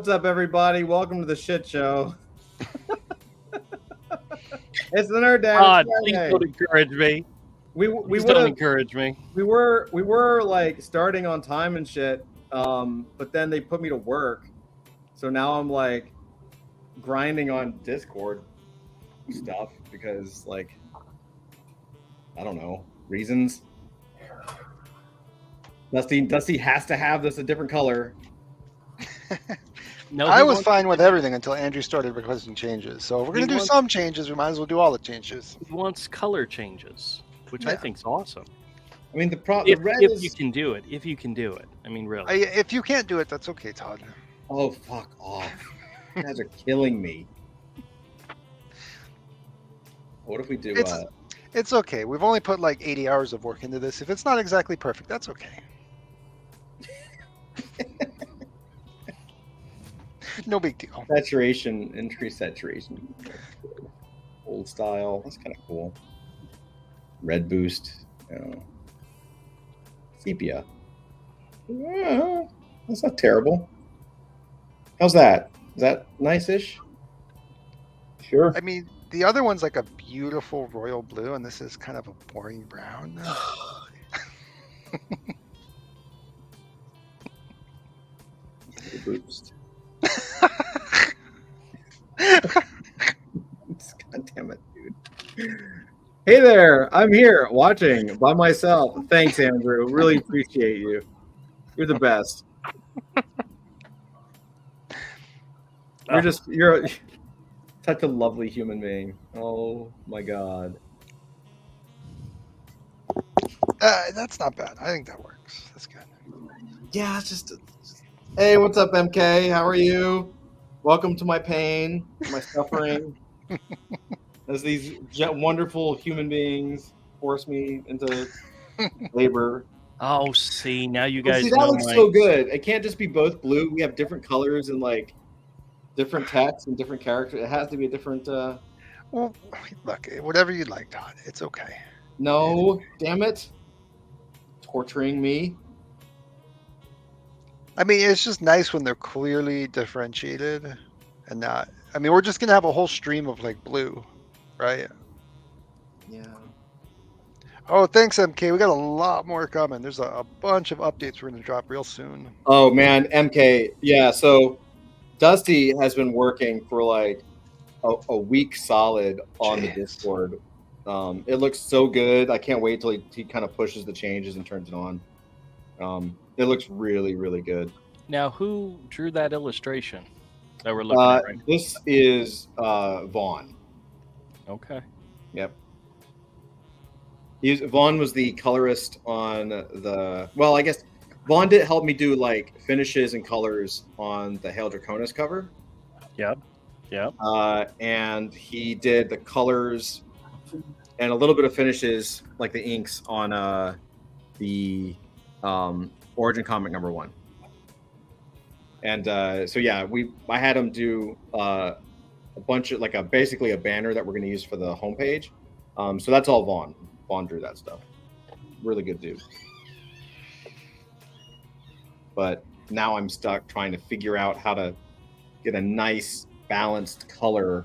what's up, everybody? Welcome to the shit show. It's the Nerd Dad. God, please don't encourage me. Please don't encourage me. We were like starting on time and shit, but then they put me to work, so now I'm like grinding on Discord stuff because, like, I don't know, reasons. Dusty has to have this a different color. No, I was fine with everything until Andrew started requesting changes. So if we're going to do some changes, we might as well do all the changes. He wants color changes, which I think is awesome. I mean, if you can do it. If you can do it. I mean, really. If you can't do it, that's okay, Todd. Oh, fuck off. You guys are killing me. What if we do... It's okay. We've only put like 80 hours of work into this. If it's not exactly perfect, that's okay. No big deal. Saturation, increased saturation. Old style. That's kind of cool. Red boost. Sepia. Yeah, that's not terrible. How's that? Is that nice-ish? Sure. I mean, the other one's like a beautiful royal blue, and this is kind of a boring brown. Boost. God damn it, dude. Hey there, I'm here watching by myself. Thanks, Andrew. Really appreciate you. You're the best. You're such a lovely human being. Oh my god. That's not bad. I think that works. That's good. Yeah, it's just hey, what's up, MK? How are you? Welcome to my pain, my suffering. As these wonderful human beings force me into labor. Oh, see, now you guys. See, that looks so good. It can't just be both blue. We have different colors and like different text and different characters. It has to be a different. Well, look, whatever you'd like, Todd. It's okay. No, damn it! Torturing me. I mean, it's just nice when they're clearly differentiated and not. I mean, we're just gonna have a whole stream of like blue, right? Yeah. Oh, thanks, MK. We got a lot more coming. There's a bunch of updates we're gonna drop real soon. Oh man, MK. Yeah. So Dusty has been working for like a week solid on the Discord. It looks so good. I can't wait till he kind of pushes the changes and turns it on. It looks really, really good. Now, who drew that illustration that we're looking at right now? This is Vaughn. Okay. Yep. Vaughn was the colorist on the... Well, I guess Vaughn did help me do like finishes and colors on the Hail Draconis cover. Yep. Yep. And he did the colors and a little bit of finishes, like the inks on the Origin comic #1. And so yeah, I had him do a bunch of like basically a banner that we're going to use for the homepage. So that's all Vaughn. Vaughn drew that stuff. Really good dude. But now I'm stuck trying to figure out how to get a nice balanced color.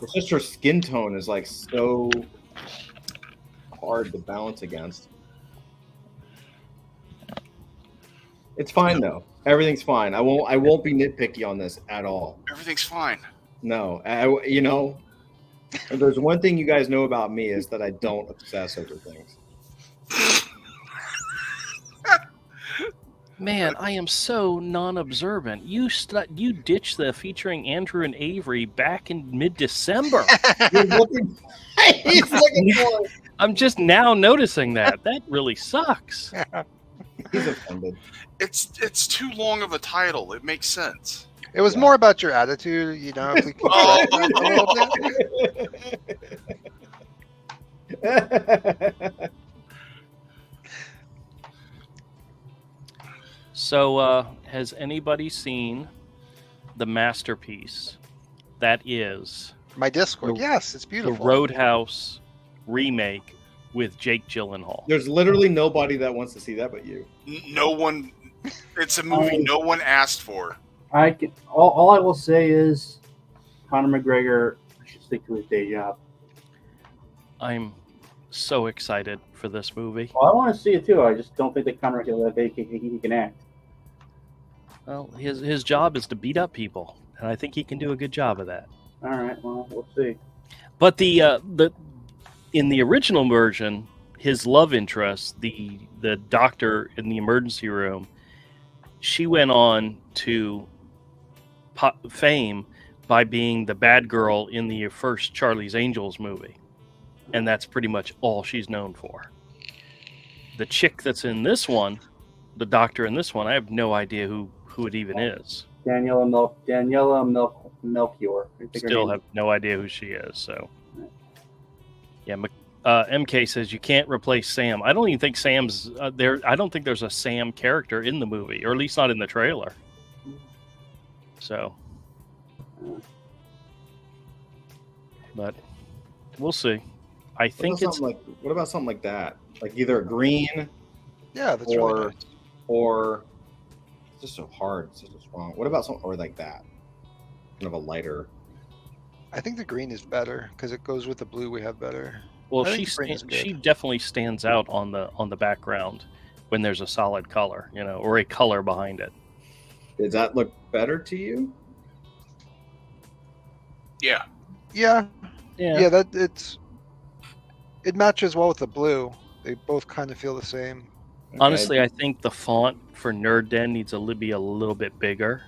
It's just her skin tone is like so hard to balance against. It's fine though. Everything's fine. I won't be nitpicky on this at all. Everything's fine. No, if there's one thing you guys know about me is that I don't obsess over things. Man, I am so non-observant. You ditched the featuring Andrew and Avery back in mid-December. He's looking for it. I'm just now noticing that. That really sucks. He's offended. It's too long of a title. It makes sense. It was more about your attitude, you know. If we could a little bit. So, has anybody seen the masterpiece that is my Discord? Yes, it's beautiful. The Roadhouse remake with Jake Gyllenhaal. There's literally nobody that wants to see that but you. No one It's a movie no one asked for. All I will say is Conor McGregor should stick to his day job. I'm so excited for this movie. Well, I want to see it too. I just don't think that Conor he can act. Well, his job is to beat up people, and I think he can do a good job of that. All right, well, we'll see. But in the original version, his love interest, the doctor in the emergency room, she went on to fame by being the bad girl in the first Charlie's Angels movie. And that's pretty much all she's known for. The chick that's in this one, the doctor in this one, I have no idea who it even is. Daniela Melchior. Still have no idea who she is. So, yeah. MK says you can't replace Sam. I don't even think Sam's there. I don't think there's a Sam character in the movie, or at least not in the trailer. So, but we'll see. I think it's like, what about something like that? Like either a green, Yeah, that's really nice. or it's just so hard. It's just wrong. What about something or like that? Kind of a lighter. I think the green is better because it goes with the blue we have better. well, I she think green is good. she definitely stands out on the background when there's a solid color, or a color behind it. Does that look better to you? Yeah. Yeah, it matches well with the blue. They both kind of feel the same. Honestly, I think the font for Nerd Den needs to be a little bit bigger.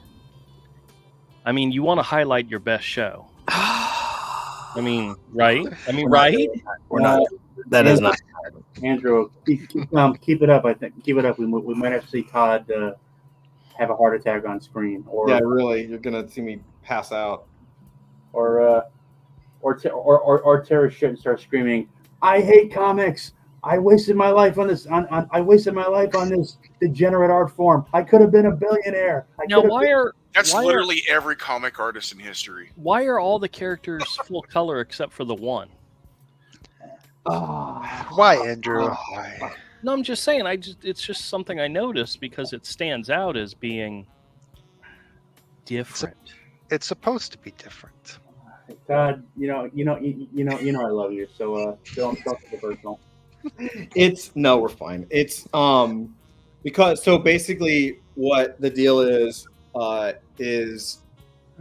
I mean, you want to highlight your best show. I mean, right? Right? We're not. That is not. Andrew, keep it up. I think keep it up. We might have to see Todd have a heart attack on screen, or Yeah, really, you're gonna see me pass out. or tear his shit and start screaming, "I hate comics! I wasted my life on this. I wasted my life on this degenerate art form. I could have been a billionaire." That's literally every comic artist in history. Why are all the characters full color except for the one? Why, Andrew? Why? No, I'm just saying. It's just something I noticed because it stands out as being different. It's supposed to be different. Todd, you know, I love you. So don't take it personal. No, we're fine. It's because so basically what the deal is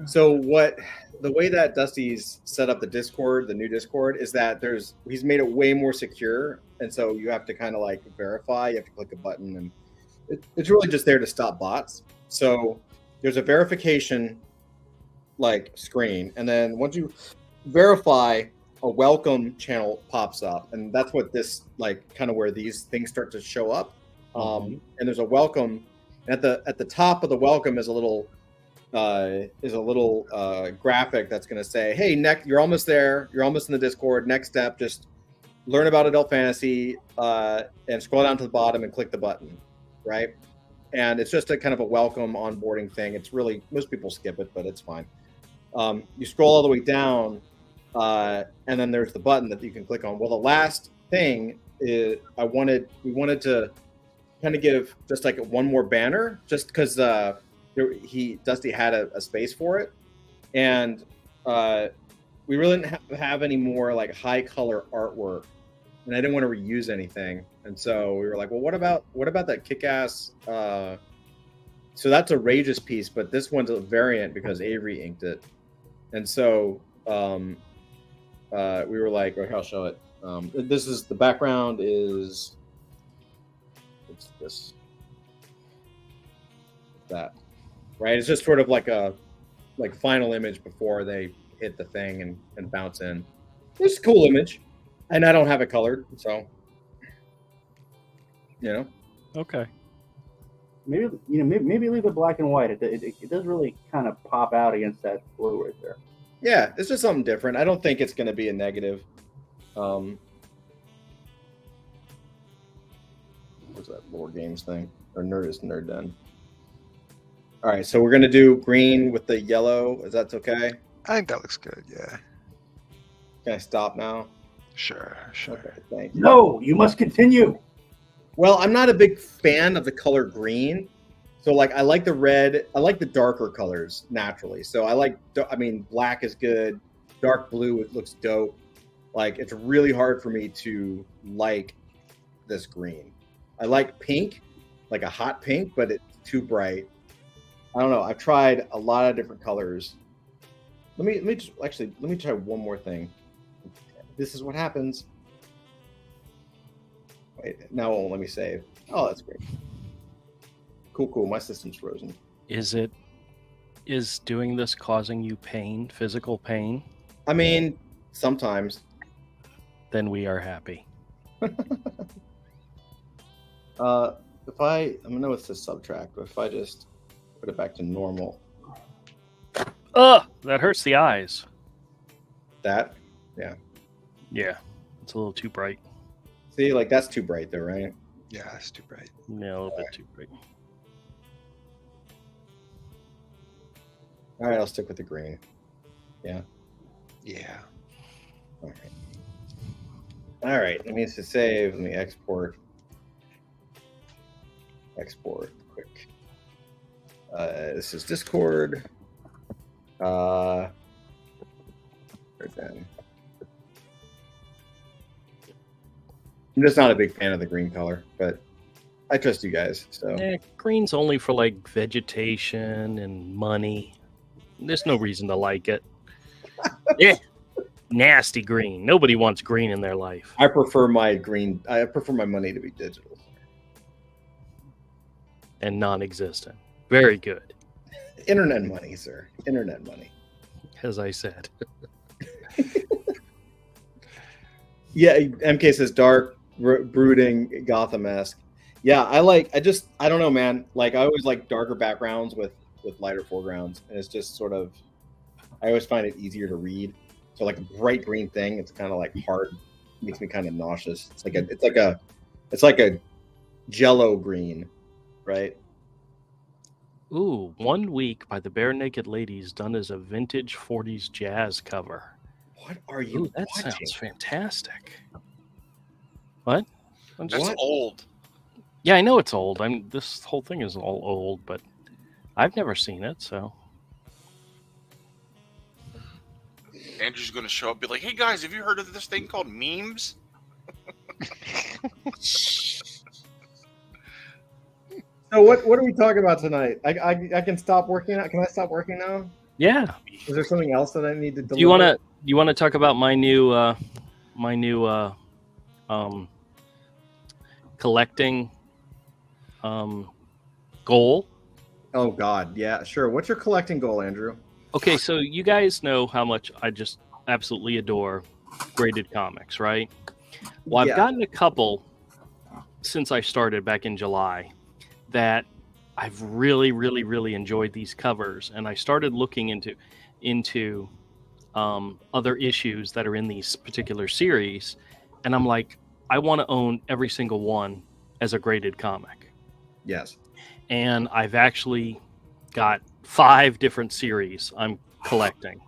so what the way that Dusty's set up the Discord, the new Discord, is that he's made it way more secure, and so you have to kind of like verify. You have to click a button, and it's really just there to stop bots. So there's a verification like screen, and then once you verify, a welcome channel pops up, and that's what this like kind of where these things start to show up. And there's a welcome at the top of the welcome is a little graphic that's going to say, hey, you're almost there, you're almost in the Discord, next step, just learn about adult fantasy, and scroll down to the bottom and click the button, right? And it's just a kind of a welcome onboarding thing. It's really, most people skip it, but it's fine. You scroll all the way down, and then there's the button that you can click on. Well, the last thing is we wanted to kind of give just like one more banner, just because Dusty had a space for it, and we really didn't have any more like high color artwork, and I didn't want to reuse anything, and so we were like, well, what about that kick-ass? So that's a Rageous piece, but this one's a variant because Avery inked it, and so we were like, okay, I'll show it. This is the background is it's this that. Right, it's just sort of like a final image before they hit the thing and bounce in. It's a cool image, and I don't have it colored, so Okay. Maybe leave it black and white. It does really kind of pop out against that blue right there. Yeah, it's just something different. I don't think it's going to be a negative. What's that Lord Games thing or Nerd Den? All right, so we're going to do green with the yellow. Is that okay? I think that looks good, yeah. Can I stop now? Sure. Okay, thank you. No, you must continue. Well, I'm not a big fan of the color green, So like I like the red. I like the darker colors naturally. So black is good. Dark blue, it looks dope. Like it's really hard for me to like this green. I like pink, like a hot pink, but it's too bright. I don't know. I've tried a lot of different colors. Let me try one more thing. This is what happens. Wait, now it won't let me save. Oh, that's great. Cool. My system's frozen. Is doing this causing you pain, physical pain? I mean, sometimes. Then we are happy. I know it says subtract, but if I just put it back to normal. Ugh, that hurts the eyes. That? Yeah. Yeah, it's a little too bright. See, like that's too bright though, right? Yeah, it's too bright. Yeah, a little bit too bright. All right, I'll stick with the green. Yeah. Yeah. All right. Let me just save. Let me export. Quick. This is Discord. Right then. I'm just not a big fan of the green color, but I trust you guys. So Green's only for like vegetation and money. There's no reason to like it. Yeah, nasty green. Nobody wants green in their life. I prefer my green. I prefer my money to be digital and non-existent. Very good. Internet money, sir. Internet money. As I said. Yeah, MK says dark, brooding, Gotham-esque. Yeah, I don't know, man. Like, I always like darker backgrounds with lighter foregrounds, and it's just sort of, I always find it easier to read. So like a bright green thing, it's kind of like hard, makes me kind of nauseous. It's like a Jello green, right? Ooh, 1 week by the Bare Naked Ladies, done as a vintage 40s jazz cover. What are you that watching? Sounds fantastic. What? That's old. Yeah, I know it's old. This whole thing is all old, but I've never seen it, so. Andrew's going to show up and be like, hey guys, have you heard of this thing called memes? So what are we talking about tonight? I can stop working now. Can I stop working now? Yeah. Is there something else that I need to deliver? Do you want to talk about my new collecting goal? Oh God, yeah, sure. What's your collecting goal, Andrew? Okay, so you guys know how much I just absolutely adore graded comics, right? Well, I've gotten a couple since I started back in July that I've really, really, really enjoyed these covers, and I started looking into other issues that are in these particular series, and I'm like, I want to own every single one as a graded comic. Yes. And I've actually got 5 different series I'm collecting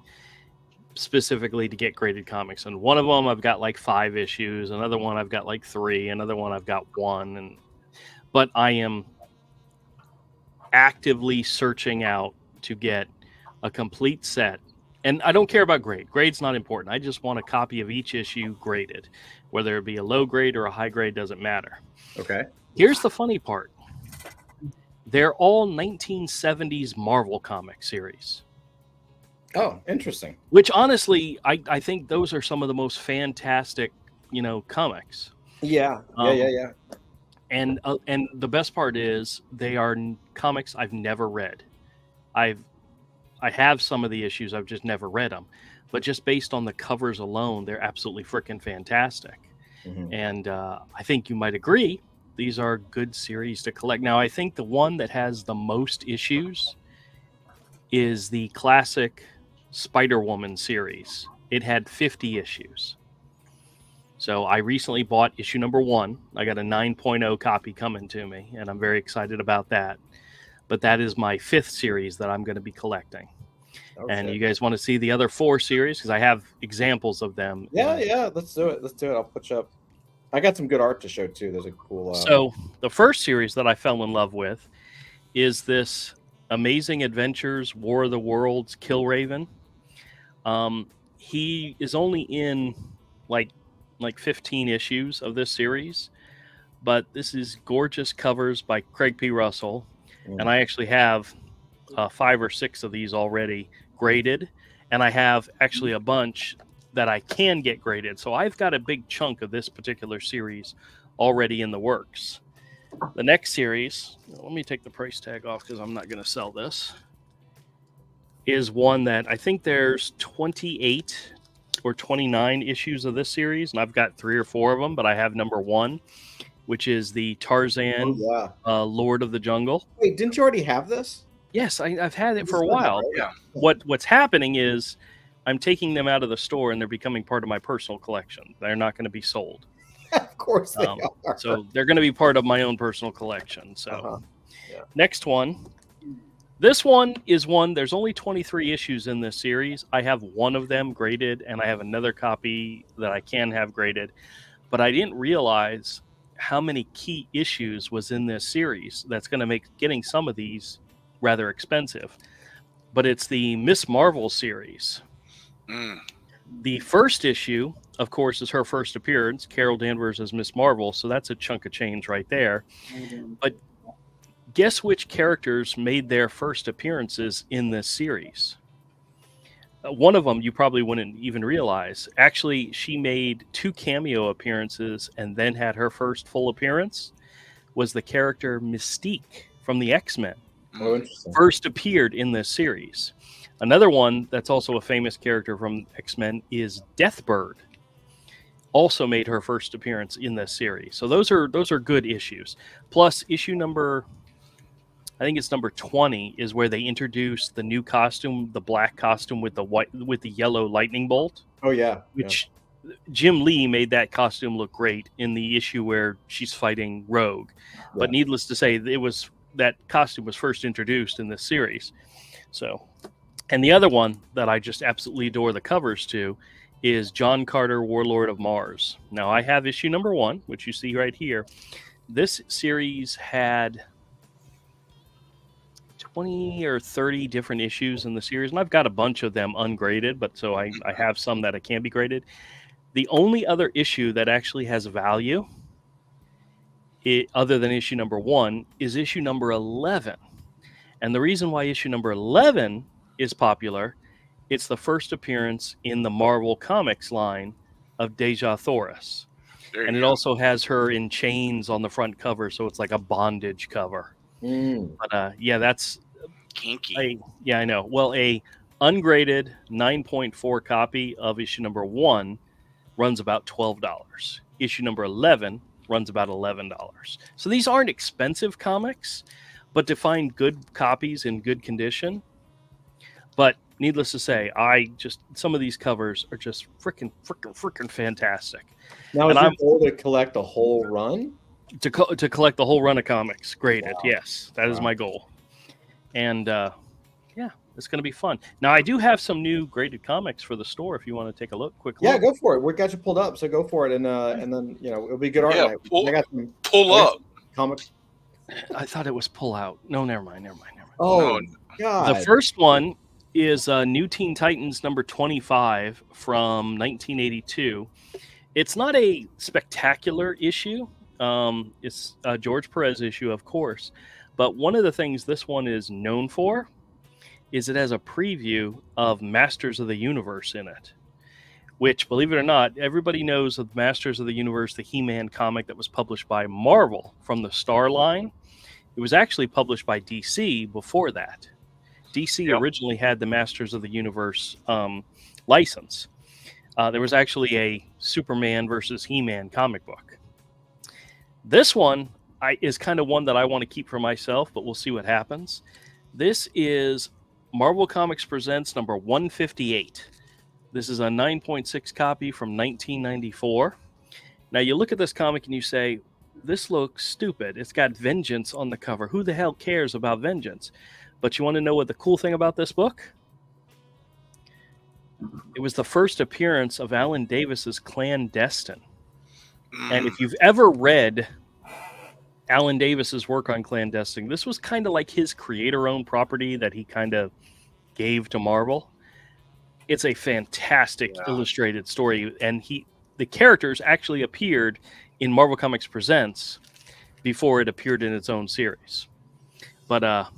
specifically to get graded comics. And one of them I've got like 5 issues. Another one I've got like 3. Another one I've got 1. But I am actively searching out to get a complete set. And I don't care about grade. Grade's not important. I just want a copy of each issue graded. Whether it be a low grade or a high grade doesn't matter. Okay. Here's the funny part. They're all 1970s Marvel comic series. Oh, interesting. Which honestly, I think those are some of the most fantastic, comics. Yeah. Yeah. And the best part is they are comics I've never read. I have some of the issues, I've just never read them. But just based on the covers alone, they're absolutely freaking fantastic. Mm-hmm. And I think you might agree, these are good series to collect. Now, I think the one that has the most issues is the classic Spider-Woman series. It had 50 issues. So I recently bought issue number 1. I got a 9.0 copy coming to me, and I'm very excited about that. But that is my 5th series that I'm going to be collecting. Okay. And you guys want to see the other 4 series? Because I have examples of them. Yeah. Let's do it. I'll put you up. I got some good art to show, too. There's a cool... So the first series that I fell in love with is this Amazing Adventures War of the Worlds Killraven. He is only in like 15 issues of this series, but this is gorgeous covers by Craig P. Russell, and I actually have 5 or 6 of these already graded, and I have actually a bunch that I can get graded. So I've got a big chunk of this particular series already in the works. The next series, let me take the price tag off because I'm not going to sell this, is one that I think there's 28 or 29 issues of this series, and I've got 3 or 4 of them, but I have number 1, which is the Tarzan Lord of the Jungle. Wait, didn't you already have this? Yes, I've had it for a while. Yeah. What's happening is I'm taking them out of the store and they're becoming part of my personal collection. They're not going to be sold. Of course they are. So they're going to be part of my own personal collection. So Yeah. Next one. This one is one, there's only 23 issues in this series. I have one of them graded, and I have another copy that I can have graded. But I didn't realize how many key issues was in this series that's going to make getting some of these rather expensive. But it's the Miss Marvel series. The first issue, of course, is her first appearance. Carol Danvers as Miss Marvel, so that's a chunk of change right there. But guess which characters made their first appearances in this series? One of them you probably wouldn't even realize. Actually, she made 2 cameo appearances and then had her first full appearance. Was the character Mystique from the X-Men. Oh, interesting. First appeared in this series. Another one that's also a famous character from X-Men is Deathbird. Also made her first appearance in this series. So those are good issues. Plus issue number, I think it's number 20, is where they introduce the new costume, the black costume with the yellow lightning bolt. Oh yeah. Which Jim Lee made that costume look great in the issue where she's fighting Rogue. Yeah. But needless to say, that costume was first introduced in this series. So, and the other one that I just absolutely adore the covers to is John Carter, Warlord of Mars. Now, I have issue number 1, which you see right here. This series had 20 or 30 different issues in the series, and I've got a bunch of them ungraded, but so I have some that can be graded. The only other issue that actually has value, other than issue number 1, is issue number 11. And the reason why issue number 11 is popular, it's the first appearance in the Marvel Comics line of Deja Thoris. And it also has her in chains on the front cover, so it's like a bondage cover. But that's kinky. I know. Well, a ungraded 9.4 copy of issue number 1 runs about $12. Issue number 11 runs about $11. So these aren't expensive comics, but to find good copies in good condition. But needless to say, some of these covers are just freaking fantastic. Now, is your goal to collect a whole run? To collect the whole run of comics graded. Wow. Yes, that is my goal. And it's going to be fun. Now, I do have some new graded comics for the store if you want to take a quick look. Yeah, go for it. We got you pulled up, so go for it. And then, it'll be good art night. Pull up. Comics. I thought it was pull out. No, never mind. Oh, God. The first one is New Teen Titans number 25 from 1982. It's not a spectacular issue. It's a George Perez issue, of course. But one of the things this one is known for is it has a preview of Masters of the Universe in it, which, believe it or not, everybody knows of Masters of the Universe, the He-Man comic that was published by Marvel from the Star line. It was actually published by DC before that. DC originally had the Masters of the Universe license. There was actually a Superman versus He-Man comic book. This one is kind of one that I want to keep for myself, but we'll see what happens. This is Marvel Comics Presents number 158. This is a 9.6 copy from 1994. Now, you look at this comic and you say, this looks stupid. It's got Vengeance on the cover. Who the hell cares about Vengeance? But you want to know what the cool thing about this book? It was the first appearance of Alan Davis's Clandestine. And if you've ever read Alan Davis's work on Clandestine. This was kind of like his creator-owned property that he kind of gave to Marvel. It's a fantastic illustrated story, and the characters actually appeared in Marvel Comics Presents before it appeared in its own series. But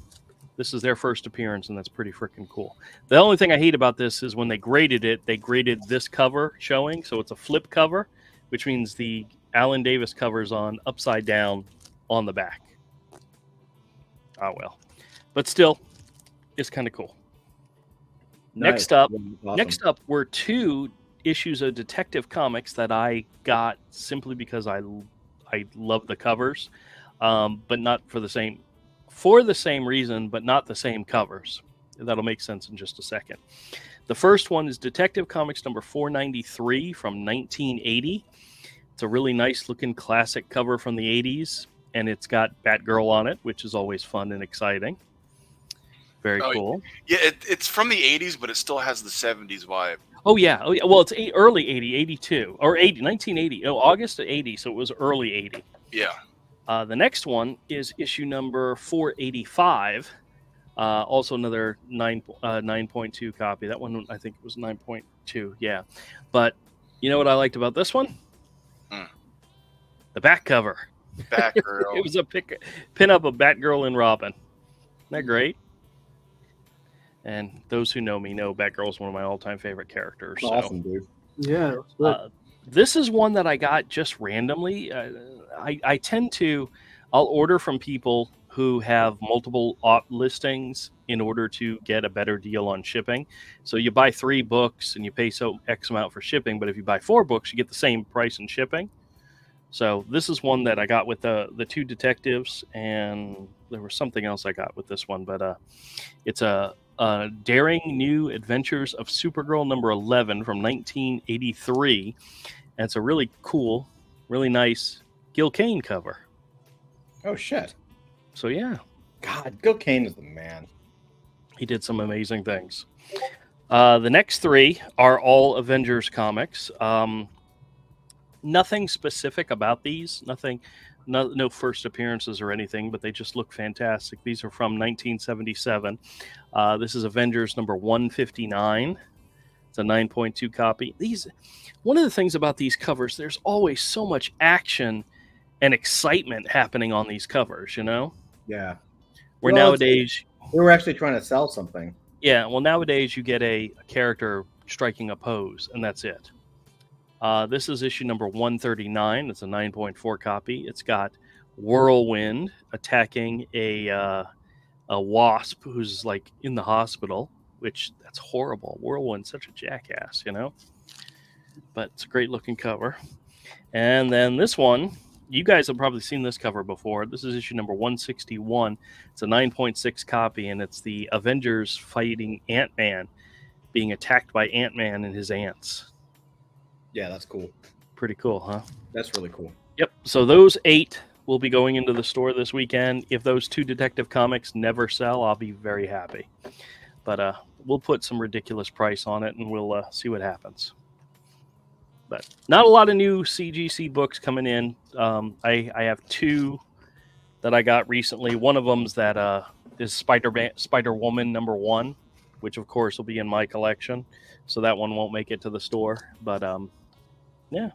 this is their first appearance, and that's pretty freaking cool. The only thing I hate about this is when they graded it, they graded this cover showing, so it's a flip cover, which means the Alan Davis cover's on upside down on the back. Oh well. But still, it's kind of cool. Nice. Awesome. Awesome. Next up were 2 issues of Detective Comics that I got simply because I love the covers, but not for the same reason, but not the same covers. That'll make sense in just a second. The first one is Detective Comics number 493 from 1980. It's a really nice looking classic cover from the 80s, and it's got Batgirl on it, which is always fun and exciting. Very cool. Yeah, it's from the 80s, but it still has the 70s vibe. Oh yeah. Well, it's early 80, 82, or 1980. Oh, August of 80, so it was early 80. Yeah. The next one is issue number 485. Also another 9.2 copy. That one, I think it was 9.2. Yeah. But you know what I liked about this one? The back cover. Batgirl. It was a pin up of Batgirl and Robin. Isn't that great? And those who know me know Batgirl is one of my all-time favorite characters. Awesome, dude. Yeah. This is one that I got just randomly. I tend to, I'll order from people who have multiple listings in order to get a better deal on shipping. So you buy 3 books and you pay X amount for shipping, but if you buy 4 books, you get the same price in shipping. So this is one that I got with the 2 detectives, and there was something else I got with this one, but it's a Daring New Adventures of Supergirl number 11 from 1983. And it's a really cool, really nice Gil Kane cover. Oh, shit. So, yeah. God, Gil Kane is the man. He did some amazing things. The next 3 are all Avengers comics. Nothing specific about these. No first appearances or anything, but they just look fantastic. These are from 1977. This is Avengers number 159. It's a 9.2 copy. One of the things about these covers, there's always so much action and excitement happening on these covers, you know? Yeah. Where nowadays... We were actually trying to sell something. Yeah, well, nowadays you get a character striking a pose, and that's it. This is issue number 139. It's a 9.4 copy. It's got Whirlwind attacking a wasp who's like in the hospital, which that's horrible. Whirlwind's such a jackass, you know? But it's a great looking cover. And then this one, you guys have probably seen this cover before. This is issue number 161. It's a 9.6 copy, and it's the Avengers fighting Ant-Man, being attacked by Ant-Man and his ants. Yeah, that's cool. Pretty cool, huh? That's really cool. Yep. So those 8 will be going into the store this weekend. If those 2 Detective Comics never sell, I'll be very happy. But we'll put some ridiculous price on it, and we'll see what happens. But not a lot of new CGC books coming in. I have 2 that I got recently. One of them's that is Spider-Woman number 1, which of course will be in my collection. So that one won't make it to the store. But yeah.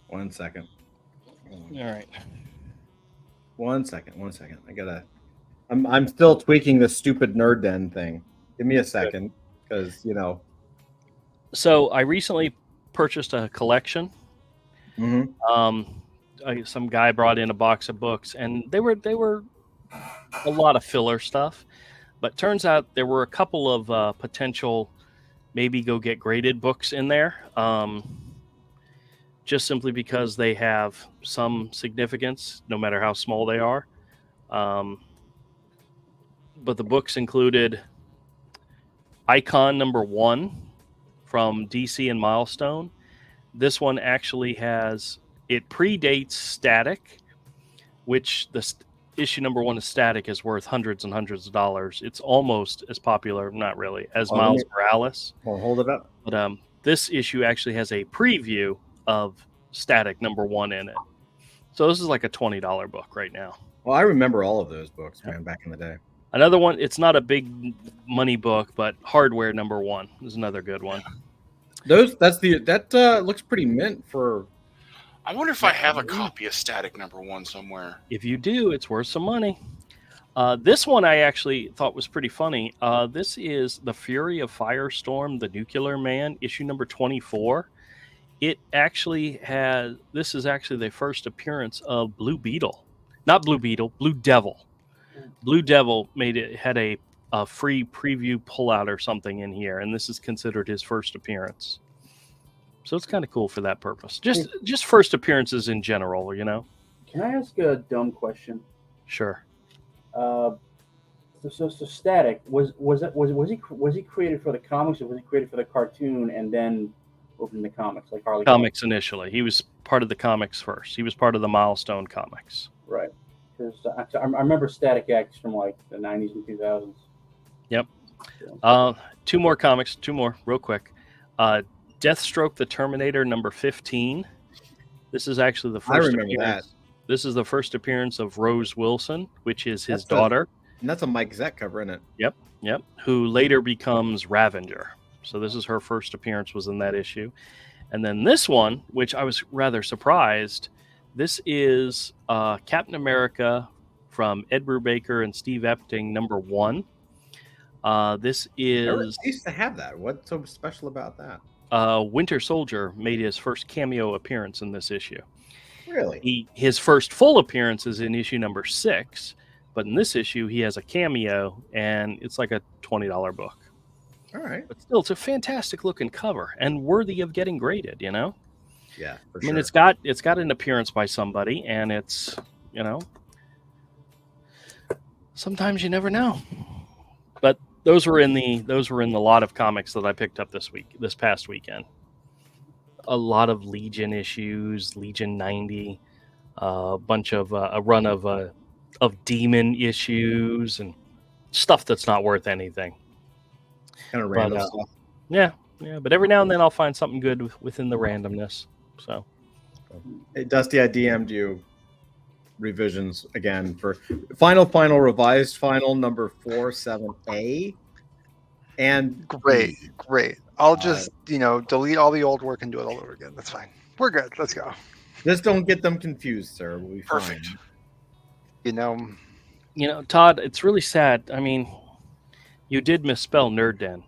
1 second. All right. 1 second. I'm still tweaking the stupid nerd den thing. Give me a second, because So I recently purchased a collection. Mm-hmm. Some guy brought in a box of books, and they were a lot of filler stuff. But turns out there were a couple of potential maybe go get graded books in there, just simply because they have some significance, no matter how small they are. But the books included Icon number 1 from DC and Milestone. This one actually it predates Static, which issue number 1 of Static is worth hundreds and hundreds of dollars. It's almost as popular, not really, as Miles Morales. Well, hold it up. But this issue actually has a preview of Static number 1 in it. So this is like a $20 book right now. Well, I remember all of those books, man, back in the day. Another one, it's not a big money book, but Hardware #1 is another good one. That looks pretty mint for. I wonder if I have a copy of Static #1 somewhere. If you do, it's worth some money. This one I actually thought was pretty funny. This is The Fury of Firestorm, the Nuclear Man, issue number 24. It actually has, this is actually the first appearance of Blue Beetle. Not Blue Beetle, Blue Devil. Blue Devil had a free preview pullout or something in here, and this is considered his first appearance. So it's kind of cool for that purpose. Just first appearances in general, you know. Can I ask a dumb question? Sure. So Static was he created for the comics, or was he created for the cartoon and then moved into comics like Harley? Comics initially. He was part of the comics first. He was part of the Milestone comics. Right. Because I remember Static X from like the 90s and 2000s. Yep. Two more real quick. Deathstroke the Terminator number 15. This is actually the first. I remember that. This is the first appearance of Rose Wilson, which is his daughter. And that's a Mike Zeck cover, isn't it? Yep. Who later becomes Ravenger. So this is her first appearance, was in that issue. And then this one, which I was rather surprised, this is Captain America from Ed Brubaker and Steve Epting #1. This is. I used to have that. What's so special about that? Winter Soldier made his first cameo appearance in this issue. Really? His first full appearance is in issue number 6, but in this issue he has a cameo, and it's like a $20 book. All right. But still, it's a fantastic looking cover and worthy of getting graded, you know? Yeah, for I mean, it's got an appearance by somebody, and it's, you know, sometimes you never know. But those were in the lot of comics that I picked up this past weekend. A lot of Legion issues, Legion 90, a bunch of a run of Demon issues and stuff that's not worth anything. Kind of random stuff. Yeah. But every now and then I'll find something good within the randomness. So, hey, Dusty, I DM'd you revisions again for final revised final number 47A. And great. I'll just delete all the old work and do it all over again. That's fine. We're good. Let's go. Just don't get them confused, sir. We'll be Perfect. Fine. You know, Todd, it's really sad. I mean, you did misspell Nerd Den.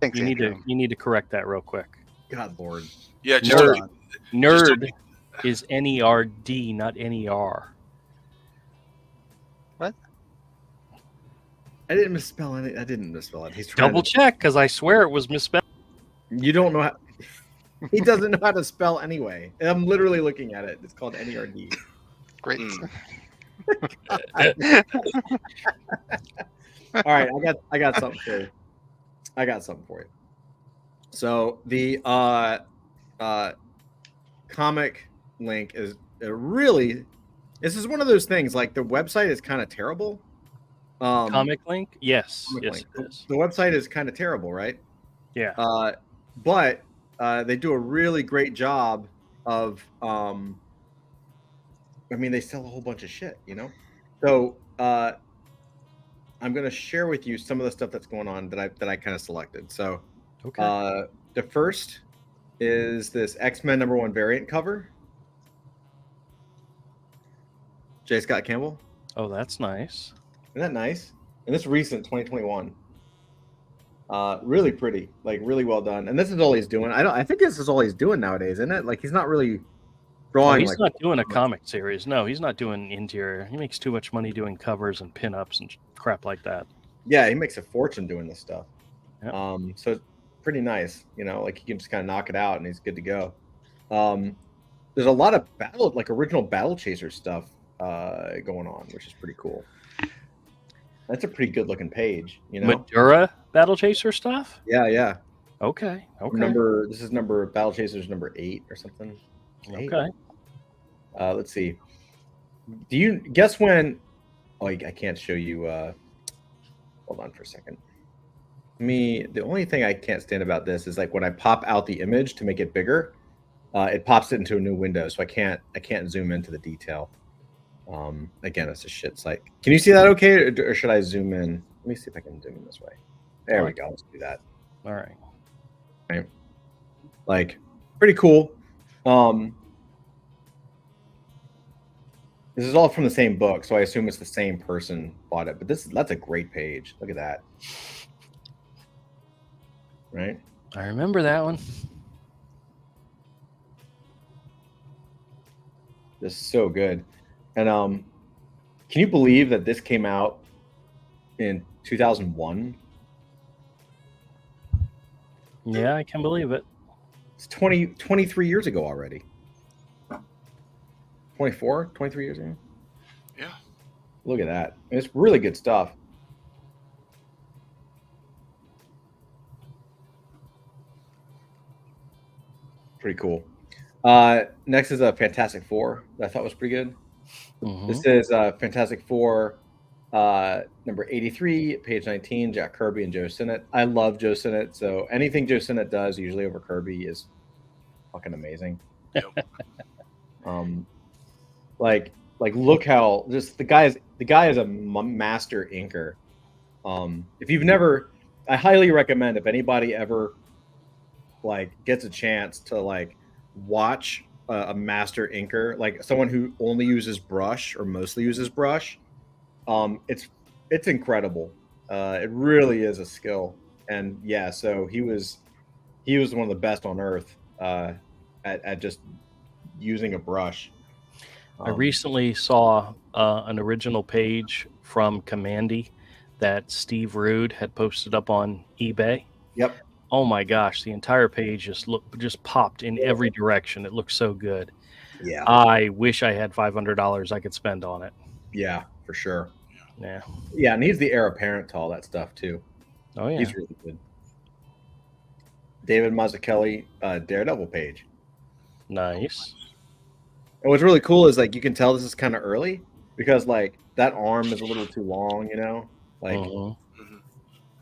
Thanks, You need to correct that real quick. God Lord. Yeah, Nerd is NERD, not NER. What? I didn't misspell it. He's trying Double check, because I swear it was misspelled. You don't know how. He doesn't know how to spell anyway. I'm literally looking at it. It's called NERD. Great. All right, I got something for you. So the comic link is really. This is one of those things. Like the website is kind of terrible. Comic link? Yes. Comic It is. The website is kind of terrible, right? Yeah. But they do a really great job of. I mean, they sell a whole bunch of shit, you know. So I'm going to share with you some of the stuff that's going on that I kind of selected. So Okay. the first is this X-Men #1 variant cover. J. Scott Campbell. Oh, that's nice. Isn't that nice? And this is recent, 2021. Really pretty, like really well done. And this is all he's doing. I think this is all he's doing nowadays, isn't it? Like he's not really drawing. He's not doing a comic series. No, he's not doing interior. He makes too much money doing covers and pinups and crap like that. Yeah, he makes a fortune doing this stuff. Yep. So it's pretty nice, you know, like he can just kind of knock it out and he's good to go. There's a lot of original Battle Chaser stuff going on, which is pretty cool. That's a pretty good looking page, you know. Madura Battle Chaser stuff? Yeah. Okay. This is Battle Chasers number 8 or something. 8. Okay. Let's see. Do you guess when? Oh, I can't show you. Hold on for a second. The only thing I can't stand about this is like when I pop out the image to make it bigger, it pops it into a new window, so I can't zoom into the detail. Again, it's a shit site. Can you see that okay, or should I zoom in? Let me see if I can zoom in this way. There we go. Let's do that. All right. Right. Like, pretty cool. This is all from the same book, so I assume it's the same person bought it. But that's a great page. Look at that. Right? I remember that one. This is so good. And can you believe that this came out in 2001? Yeah, I can believe it. It's 23 years ago already. 23 years ago? Yeah. Look at that. It's really good stuff. Pretty cool. Next is a Fantastic Four that I thought was pretty good. Mhm. This is Fantastic Four, number 83, page 19, Jack Kirby and Joe Sinnott. I love Joe Sinnott, so anything Joe Sinnott does, usually over Kirby, is fucking amazing. Yep. Like look how just the guy is a master inker. If you've never, I highly recommend, if anybody ever like gets a chance to like watch a master inker, like someone who only uses brush or mostly uses brush, it's incredible. It really is a skill. And yeah, so he was one of the best on earth at just using a brush. I recently saw an original page from Commandy that Steve Rude had posted up on eBay. Yep. Oh my gosh, the entire page just popped in every direction. It looked so good. Yeah. I wish I had $500 I could spend on it. Yeah, for sure. Yeah. Yeah, and he's the heir apparent to all that stuff too. Oh yeah. He's really good. David Mazzucchelli, Daredevil page. Nice. And what's really cool is like you can tell this is kind of early because like that arm is a little too long, you know, like Mhm.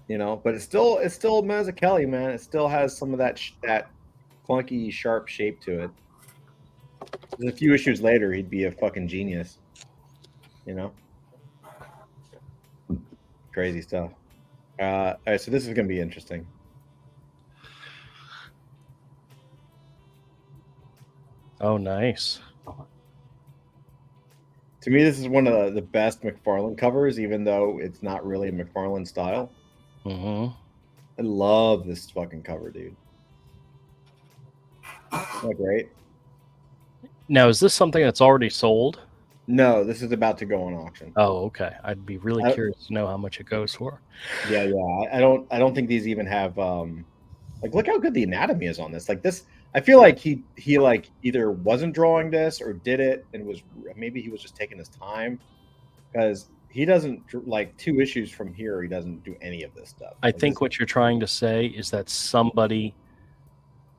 you know, but it's still Mazzucchelli, man. It still has some of that that clunky, sharp shape to it. There's a few issues later, he'd be a fucking genius, you know. Crazy stuff. All right, so this is gonna be interesting. Oh, nice. To me, this is one of the best McFarlane covers, even though it's not really a McFarlane style. Mm-hmm. I love this fucking cover, dude. Isn't that great? Now, is this something that's already sold? No, this is about to go on auction. Oh, okay. I'd be really curious to know how much it goes for. Yeah. I don't think these even have like look how good the anatomy is on this. Like this, I feel like he like either wasn't drawing this or did it and was maybe he was just taking his time because he doesn't like 2 issues from here. He doesn't do any of this stuff. I think what you're trying to say is that somebody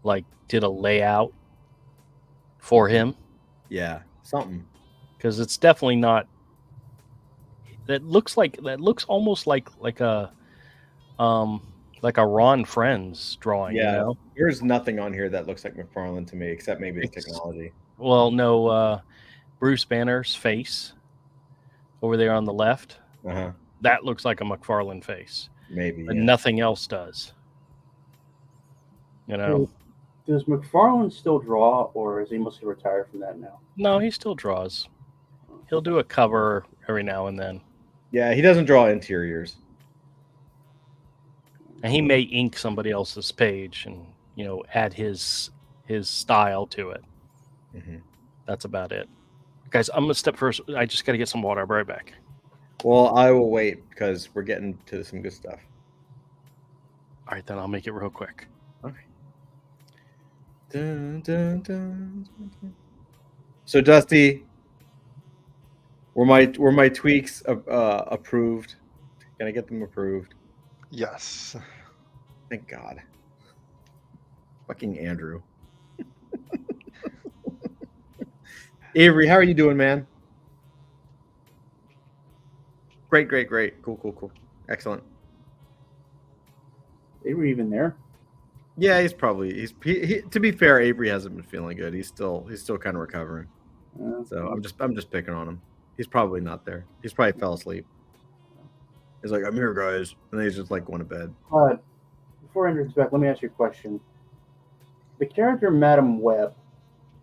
like did a layout for him. Yeah, something. Because it's definitely not. That looks almost like a Ron Friends drawing. Yeah, You know? There's nothing on here that looks like McFarlane to me except maybe the technology. Well, no, Bruce Banner's face over there on the left. Uh-huh. That looks like a McFarlane face. Maybe. But yeah. nothing else does. You know. Does McFarlane still draw, or is he mostly retired from that now? No, he still draws. He'll do a cover every now and then. Yeah, he doesn't draw interiors. And he may ink somebody else's page and, you know, add his style to it. Mm-hmm. That's about it. Guys, I'm going to step first. I just got to get some water. I'll be right back. Well, I will wait because we're getting to some good stuff. All right, then I'll make it real quick. Okay. Dun, dun, dun, dun, dun. So, Dusty, were my tweaks approved? Can I get them approved? Yes. Thank God. Fucking Andrew. Avery, how are you doing, man? Great. Cool. Excellent. They were even there. Yeah, he's probably to be fair, Avery hasn't been feeling good. He's still kind of recovering. So I'm just picking on him. He's probably not there. He's probably fell asleep. He's like, I'm here, guys, and then he's just like going to bed. Before Andrew gets back, let me ask you a question. The character Madam Web.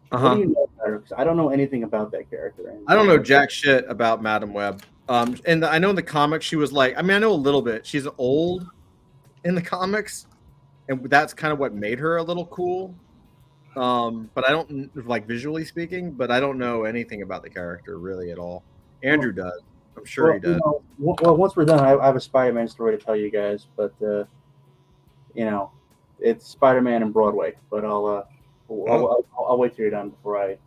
What do you know about her? Because I don't know anything about that character. I don't know jack shit about Madam Web. And I know in the comics she was like, I mean, I know a little bit. She's old in the comics, and that's kind of what made her a little cool. But I don't like visually speaking, but I don't know anything about the character really at all. Andrew does. I'm sure he does. Well, once we're done, I have a Spider-Man story to tell you guys, but it's Spider-Man and Broadway. But I'll wait till you're done before I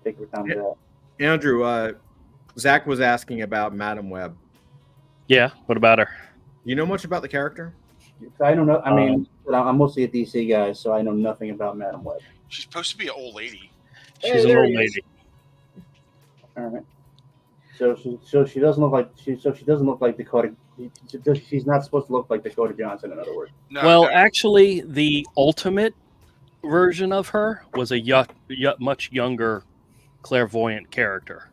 take your time with that. Andrew, Zach was asking about Madam Web. Yeah, what about her? You know much about the character? I don't know. I mean, I'm mostly a DC guy, so I know nothing about Madam Web. She's supposed to be an old lady. She's an old lady. All right. So she doesn't look like she doesn't look like Dakota. She's not supposed to look like Dakota Johnson. In other words. No. Actually, the ultimate version of her was a much younger clairvoyant character.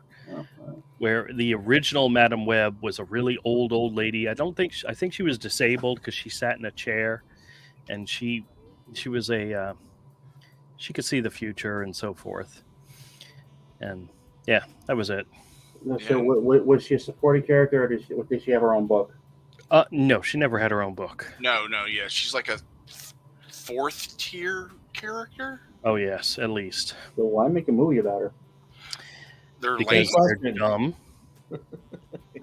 Where the original Madam Web was a really old lady. I think she was disabled because she sat in a chair, and she was she could see the future and so forth. And yeah, that was it. So was she a supporting character, or did she have her own book? No, she never had her own book. No, yeah, she's like a fourth tier character. Oh yes, at least. So why make a movie about her? They're because lame. they're dumb. All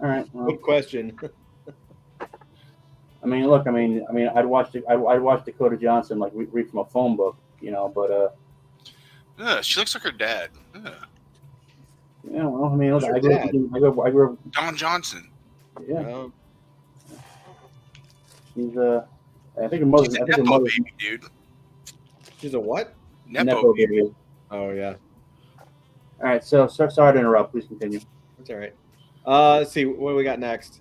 right. Well, Good question. I mean, look. I mean, I'd watch Dakota Johnson like read from a phone book, But she looks like her dad. yeah. Well, I mean, look, I grew up. Don Johnson. Yeah. She's I think her mother. She's a Nepo baby, dude. She's a what? Nepo baby. Oh yeah. All right. So sorry to interrupt. Please continue. That's all right. Let's see what do we got next.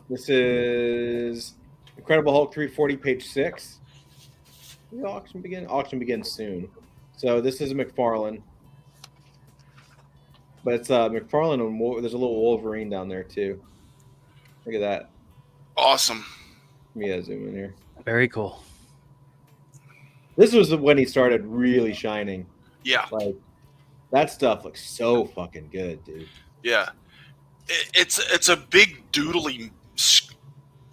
This is Incredible Hulk 340, page 6. When the auction begin? Auction begins soon. So this is a McFarlane. But it's McFarlane, and there's a little Wolverine down there too. Look at that. Awesome. Let me zoom in here. Very cool. This was when he started really shining. Yeah. Like, that stuff looks so fucking good, dude. Yeah. It's a big doodly,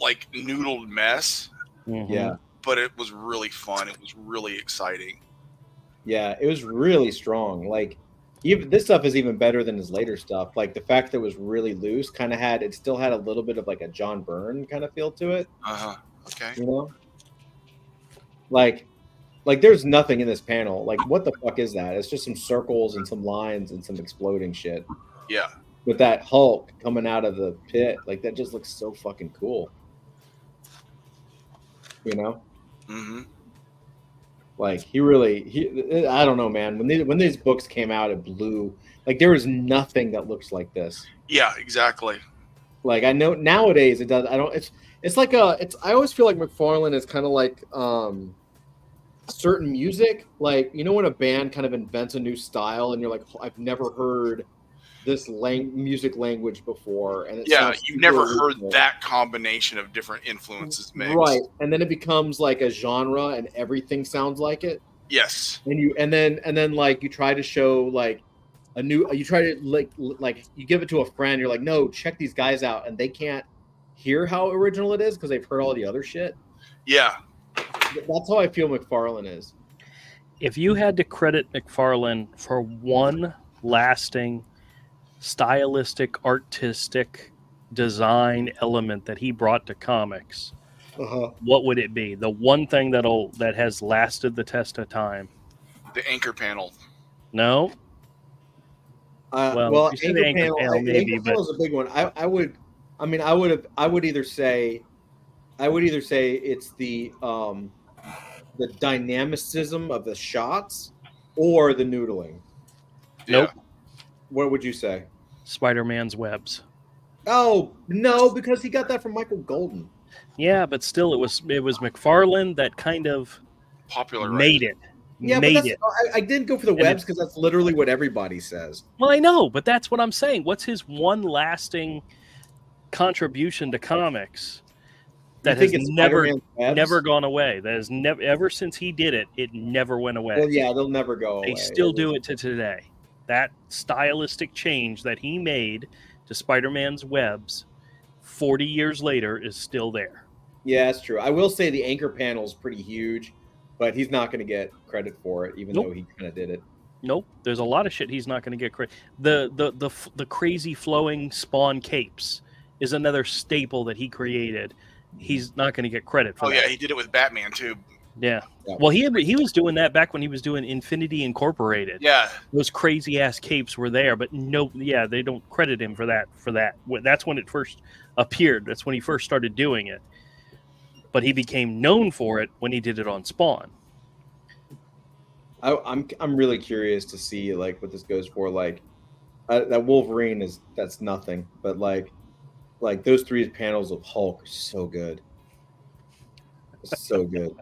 like, noodled mess. Mm-hmm. Yeah. But it was really fun. It was really exciting. Yeah, it was really strong. Like, even this stuff is even better than his later stuff. Like, the fact that it was really loose it still had a little bit of like a John Byrne kind of feel to it. Okay. You know? Like there's nothing in this panel. Like, what the fuck is that? It's just some circles and some lines and some exploding shit. Yeah. With that Hulk coming out of the pit, like, that just looks so fucking cool. You know? Mm-hmm. Like, I don't know, man. When these books came out, it blew. Like, there was nothing that looks like this. Yeah, exactly. Like, I know nowadays it does. I always feel like McFarlane is kind of like certain music. Like, you know when a band kind of invents a new style and you're like, I've never heard this music language before, and you've never heard that combination of different influences mixed, right? And then it becomes like a genre, and everything sounds like it. Yes. And then like you try to show like you try to like you give it to a friend. You're like, no, check these guys out, and they can't hear how original it is because they've heard all the other shit. Yeah. That's how I feel McFarlane is. If you had to credit McFarlane for one lasting stylistic, artistic design element that he brought to comics, what would it be? The one thing that has lasted the test of time? The anchor panel. No. Well, anchor panel maybe, but is a big one. I would either say it's the dynamicism of the shots or the noodling. Nope. What would you say? Spider-Man's webs. Oh, no, because he got that from Michael Golden. Yeah, but still, it was McFarlane that kind of Popular made it. Yeah, made but it. I did go for the And webs because that's literally what everybody says. Well, I know, but that's what I'm saying. What's his one lasting contribution to comics that has never gone away? That has never, ever since he did it, it never went away. Well, yeah, they'll never go away. They still do it to today. That stylistic change that he made to Spider-Man's webs 40 years later is still there. Yeah, that's true. I will say the anchor panel is pretty huge, but he's not going to get credit for it, even though he kind of did it. Nope. There's a lot of shit he's not going to get credit. The crazy flowing Spawn capes is another staple that he created. He's not going to get credit for that. Oh yeah, he did it with Batman too. Yeah. Well, he was doing that back when he was doing Infinity Incorporated. Yeah. Those crazy ass capes were there, but they don't credit him for that. That's when it first appeared. That's when he first started doing it. But he became known for it when he did it on Spawn. I'm really curious to see like what this goes for. Like that Wolverine that's nothing, but like those 3 panels of Hulk are so good. So good.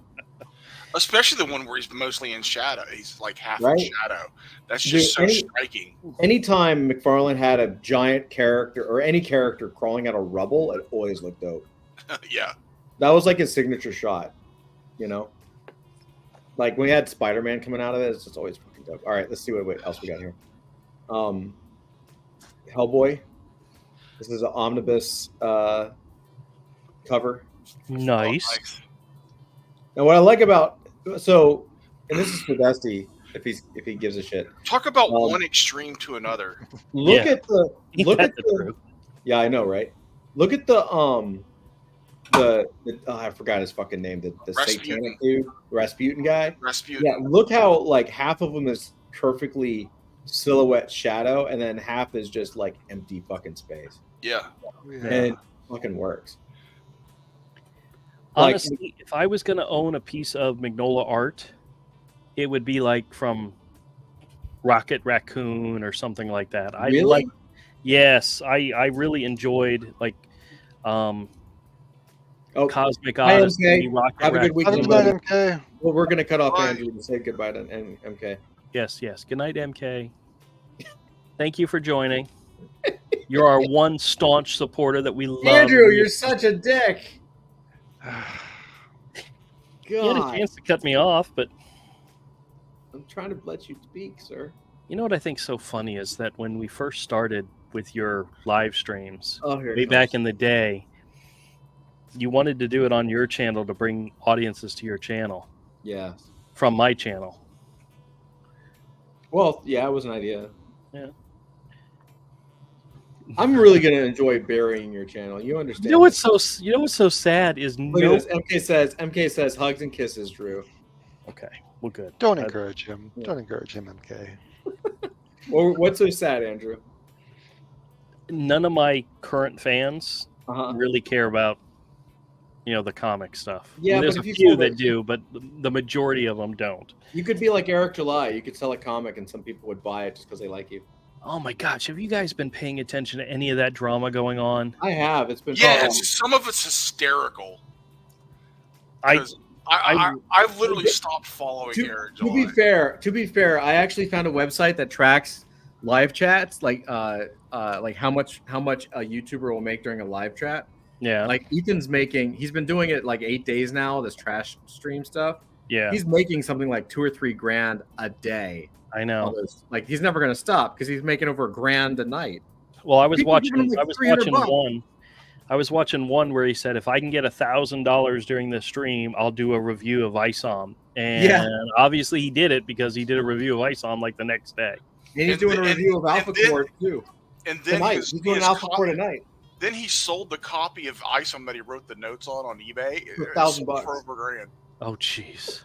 Especially the one where he's mostly in shadow. He's like half in shadow. That's just striking. Anytime McFarlane had a giant character or any character crawling out of rubble, it always looked dope. Yeah. That was like his signature shot, you know? Like when we had Spider-Man coming out of it, it's just always fucking dope. All right, let's see what else we got here. Hellboy. This is an omnibus cover. Nice. And what I like about and this is for Dusty if he gives a shit. Talk about one extreme to another. Look at the yeah, I know, right? Look at the I forgot his fucking name. The satanic dude, Rasputin guy. Rasputin. Yeah, look how like half of him is perfectly silhouette shadow, and then half is just like empty fucking space. Yeah. And it fucking works. Honestly, if I was going to own a piece of Mignola art, it would be like from Rocket Raccoon or something like that. Really? Yes, I really enjoyed like Cosmic Odyssey, Rocket Have a good Raccoon. weekend, MK. Well, we're gonna cut off Andrew and say goodbye to MK. Yes. Good night, MK. Thank you for joining. You're our one staunch supporter that we love. Andrew, you're such a dick. You had a chance to cut me off, but I'm trying to let you speak, sir. You know what I think's so funny is that when we first started with your live streams, way back in the day, you wanted to do it on your channel to bring audiences to your channel. Yeah. From my channel. Well, yeah, it was an idea. Yeah. I'm really gonna enjoy burying your channel. You understand? You know what's so sad is MK says hugs and kisses, Drew. Okay, well, good. Don't encourage him. Yeah. Don't encourage him, MK. Well, what's so sad, Andrew? None of my current fans really care about the comic stuff. Yeah, there's a few that do, but the majority of them don't. You could be like Eric July. You could sell a comic and some people would buy it just because they like you. Oh my gosh, have you guys been paying attention to any of that drama going on? I have. It's been some of it's hysterical. I've literally stopped following Eric July. To be fair, I actually found a website that tracks live chats, like how much a YouTuber will make during a live chat. Yeah. Like Ethan's he's been doing it like 8 days now, this trash stream stuff. Yeah. He's making something like $2 or $3 grand a day. I know. Like he's never going to stop because he's making over $1,000 a night. Well, I was watching one where he said, if I can get $1,000 during this stream, I'll do a review of ISOM. And obviously he did it because he did a review of ISOM like the next day. And he's doing a review of Alpha Core too. And then he's doing an Alpha Core tonight. Then he sold the copy of ISOM that he wrote the notes on eBay for $1,000 for over $1,000. Oh, jeez.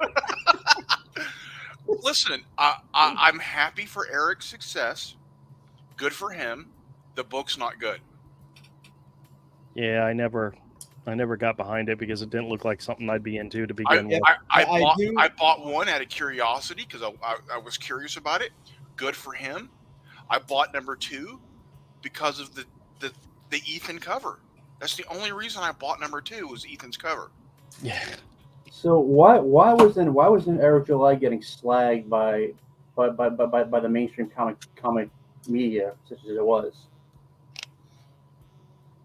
Listen, I'm happy for Eric's success. Good for him. The book's not good. Yeah, I never got behind it because it didn't look like something I'd be into to begin with. I bought one out of curiosity because I was curious about it. Good for him. I bought number 2 because of the Ethan cover. That's the only reason I bought number 2 was Ethan's cover. Yeah. So why wasn't Eric July getting slagged by the mainstream comic media such as it was?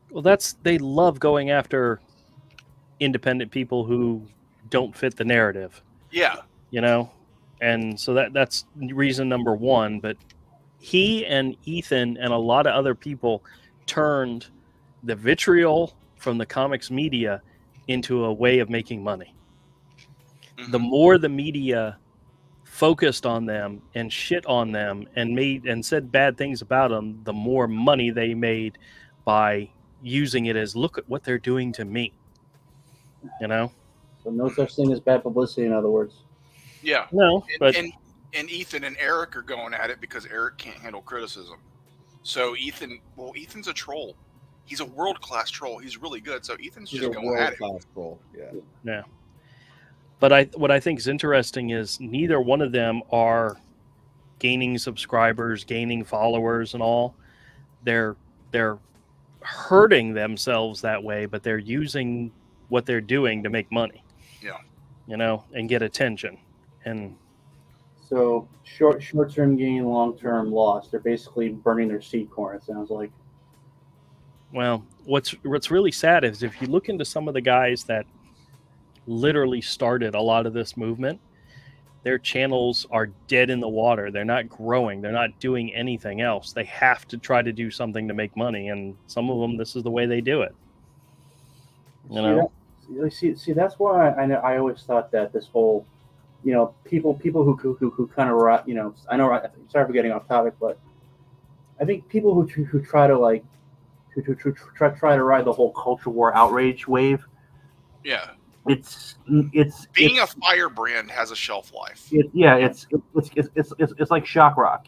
Well, they love going after independent people who don't fit the narrative, Yeah. and so that's reason number one. But he and Ethan and a lot of other people turned the vitriol from the comics media into a way of making money. The more the media focused on them and shit on them and said bad things about them, the more money they made by using it as, look at what they're doing to me. So no such thing as bad publicity, in other words. Yeah. No, but and Ethan and Eric are going at it because Eric can't handle criticism. So Ethan's a troll. He's a world-class troll. He's really good. So Ethan's just going at it. Troll. Yeah. But what I think is interesting is neither one of them are gaining subscribers, gaining followers, and all. They're hurting themselves that way, but they're using what they're doing to make money. Yeah. And get attention. And so short-term gain, long-term loss. They're basically burning their seed corn, it sounds like. Well, what's really sad is if you look into some of the guys that literally started a lot of this movement, their channels are dead in the water. They're not growing. They're not doing anything else. They have to try to do something to make money, and some of them, this is the way they do it. See, that's why I always thought that this whole, people who kind of, I know. Sorry for getting off topic, but I think people who try to try to ride the whole culture war outrage wave. Yeah. It's being a firebrand has a shelf life. It's like shock rock.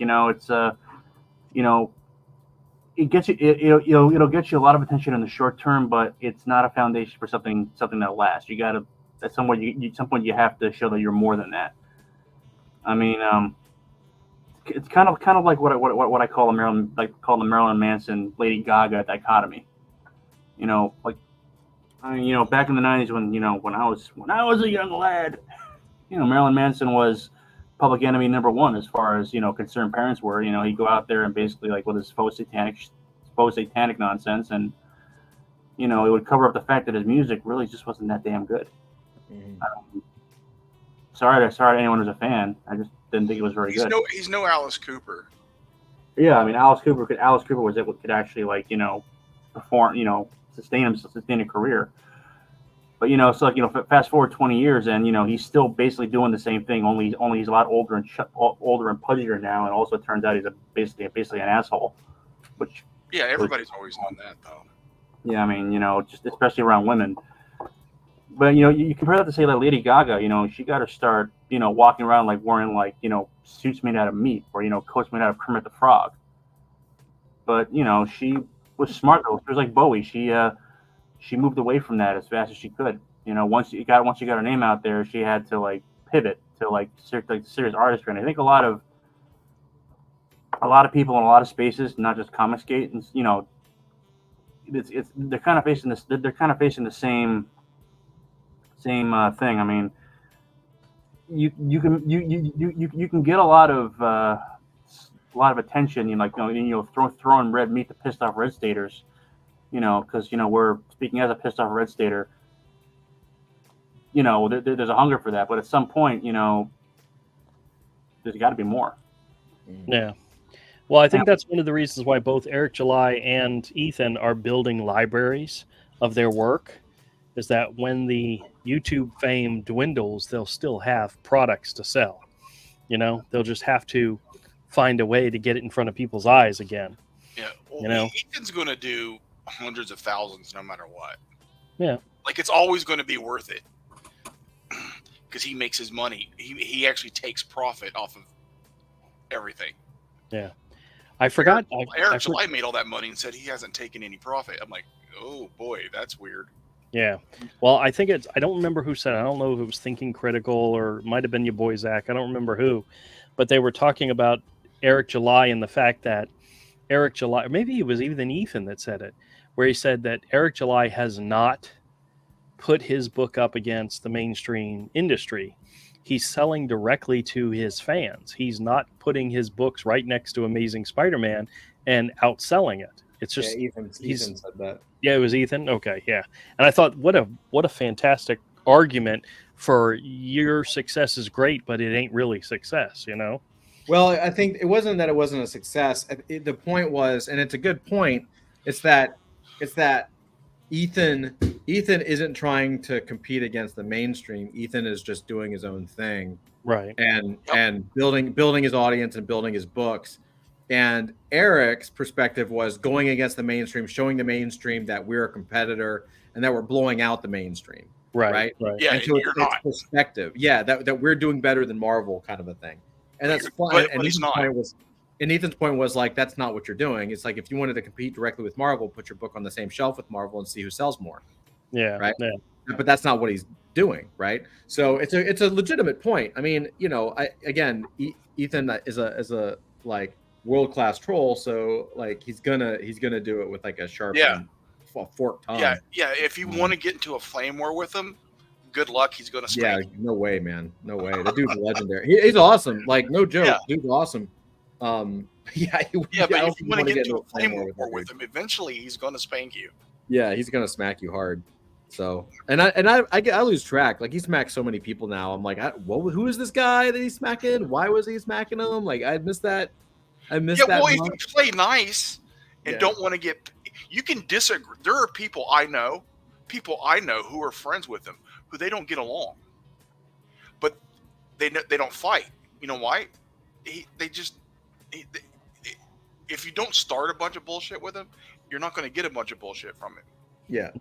It gets you. It'll get you a lot of attention in the short term, but it's not a foundation for something that lasts. You got to at some point you have to show that you're more than that. I mean, it's kind of like what I call the Marilyn Manson Lady Gaga dichotomy. Back in the 90s when I was a young lad, Marilyn Manson was public enemy number one as far as concerned parents were. He'd go out there and basically with his faux satanic nonsense, and it would cover up the fact that his music really just wasn't that damn good. Sorry to anyone who's a fan. I just didn't think it was very good. He's no Alice Cooper. Yeah, I mean Alice Cooper could actually perform, sustain a career. But fast forward 20 years and he's still basically doing the same thing. Only he's a lot older and pudgier now, and also it turns out he's basically an asshole. Which everybody's always known that though. Yeah, I mean just especially around women. But you compare that to say Lady Gaga. She got to start walking around wearing suits made out of meat or coats made out of Kermit the Frog. But she was smart though. She was like Bowie. She moved away from that as fast as she could. Once she got her name out there, she had to pivot to serious artistry. And I think a lot of people in a lot of spaces, not just Comicsgate, and they're kind of facing this. They're kind of facing the same thing. I mean, you can get a lot of attention. Throwing red meat to pissed off red staters. Because we're speaking as a pissed off red stater. There's a hunger for that, but at some point, there's got to be more. Yeah. Well, I think that's one of the reasons why both Eric July and Ethan are building libraries of their work, is that when the YouTube fame dwindles, they'll still have products to sell. They'll just have to find a way to get it in front of people's eyes again. Yeah. Well, Ethan's going to do hundreds of thousands no matter what. Yeah. It's always going to be worth it because he makes his money. He actually takes profit off of everything. Yeah. I forgot. Eric July made all that money and said he hasn't taken any profit. I'm like, oh boy, that's weird. Yeah. Well, I think I don't remember who said it. I don't know if it was Thinking Critical or it might have been your boy Zach. I don't remember who, but they were talking about Eric July and the fact that Eric July, maybe it was even Ethan that said it, where he said that Eric July has not put his book up against the mainstream industry. He's selling directly to his fans. He's not putting his books right next to Amazing Spider-Man and outselling it. It's just Ethan said that. Yeah, it was Ethan. Okay, yeah. And I thought, what a fantastic argument for your success is great, but it ain't really success, you know? Well, I think it wasn't that it wasn't a success. The point was, and it's a good point, it's that Ethan isn't trying to compete against the mainstream. Ethan is just doing his own thing. Right. And building his audience and building his books. And Eric's perspective was going against the mainstream, showing the mainstream that we're a competitor and that we're blowing out the mainstream. Right. Yeah, and so you're not. perspective. Yeah, that we're doing better than Marvel kind of a thing. And that's fine. And Ethan's point was like, that's not what you're doing. It's like, if you wanted to compete directly with Marvel, put your book on the same shelf with Marvel and see who sells more. Yeah. Right. Yeah. But that's not what he's doing. Right. So it's a legitimate point. I mean, Ethan is a like world-class troll. So like, he's gonna do it with like a sharp forked tongue. Yeah. If you want to get into a flame war with him, good luck. He's going to spank. Yeah, no way, man. No way. The dude's legendary. He's awesome. Like, no joke. Yeah. Dude's awesome. But if you want to get into a flame war with him, eventually he's going to spank you. Yeah, he's going to smack you hard. So, and I lose track. Like, he smacks so many people now. I'm like, who is this guy that he's smacking? Why was he smacking him? Like, I missed that. That. Well, if you play nice and don't want to get, you can disagree. There are people I know who are friends with him, who they don't get along, but they don't fight. You know why? If you don't start a bunch of bullshit with him, you're not going to get a bunch of bullshit from it. Yeah.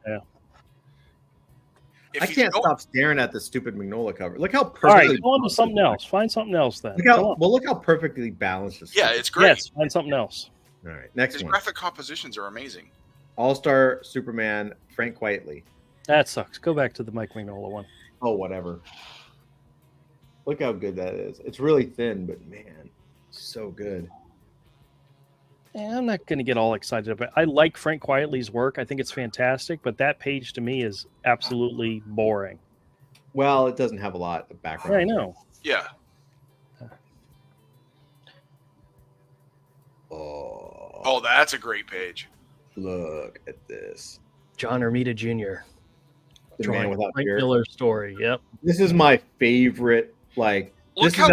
If I can't stop staring at the stupid Magnolia cover. Look how perfectly. All right, go on to something else. Find something else then. Look how perfectly balanced this. Yeah, it's great. Yes, find something else. All right, next His one. graphic compositions are amazing. All-Star Superman, Frank Quitely. That sucks. Go back to the Mike Mignola one. Oh, whatever. Look how good that is. It's really thin, but man, so good. Yeah, I'm not going to get all excited about it. I like Frank Quitely's work. I think it's fantastic, but that page to me is absolutely boring. Well, it doesn't have a lot of background. Yeah, I know. Yeah. Oh, that's a great page. Look at this. John Romita Jr. The Man Without Frank Fear. Miller story. Yep. This is my favorite. Like, look how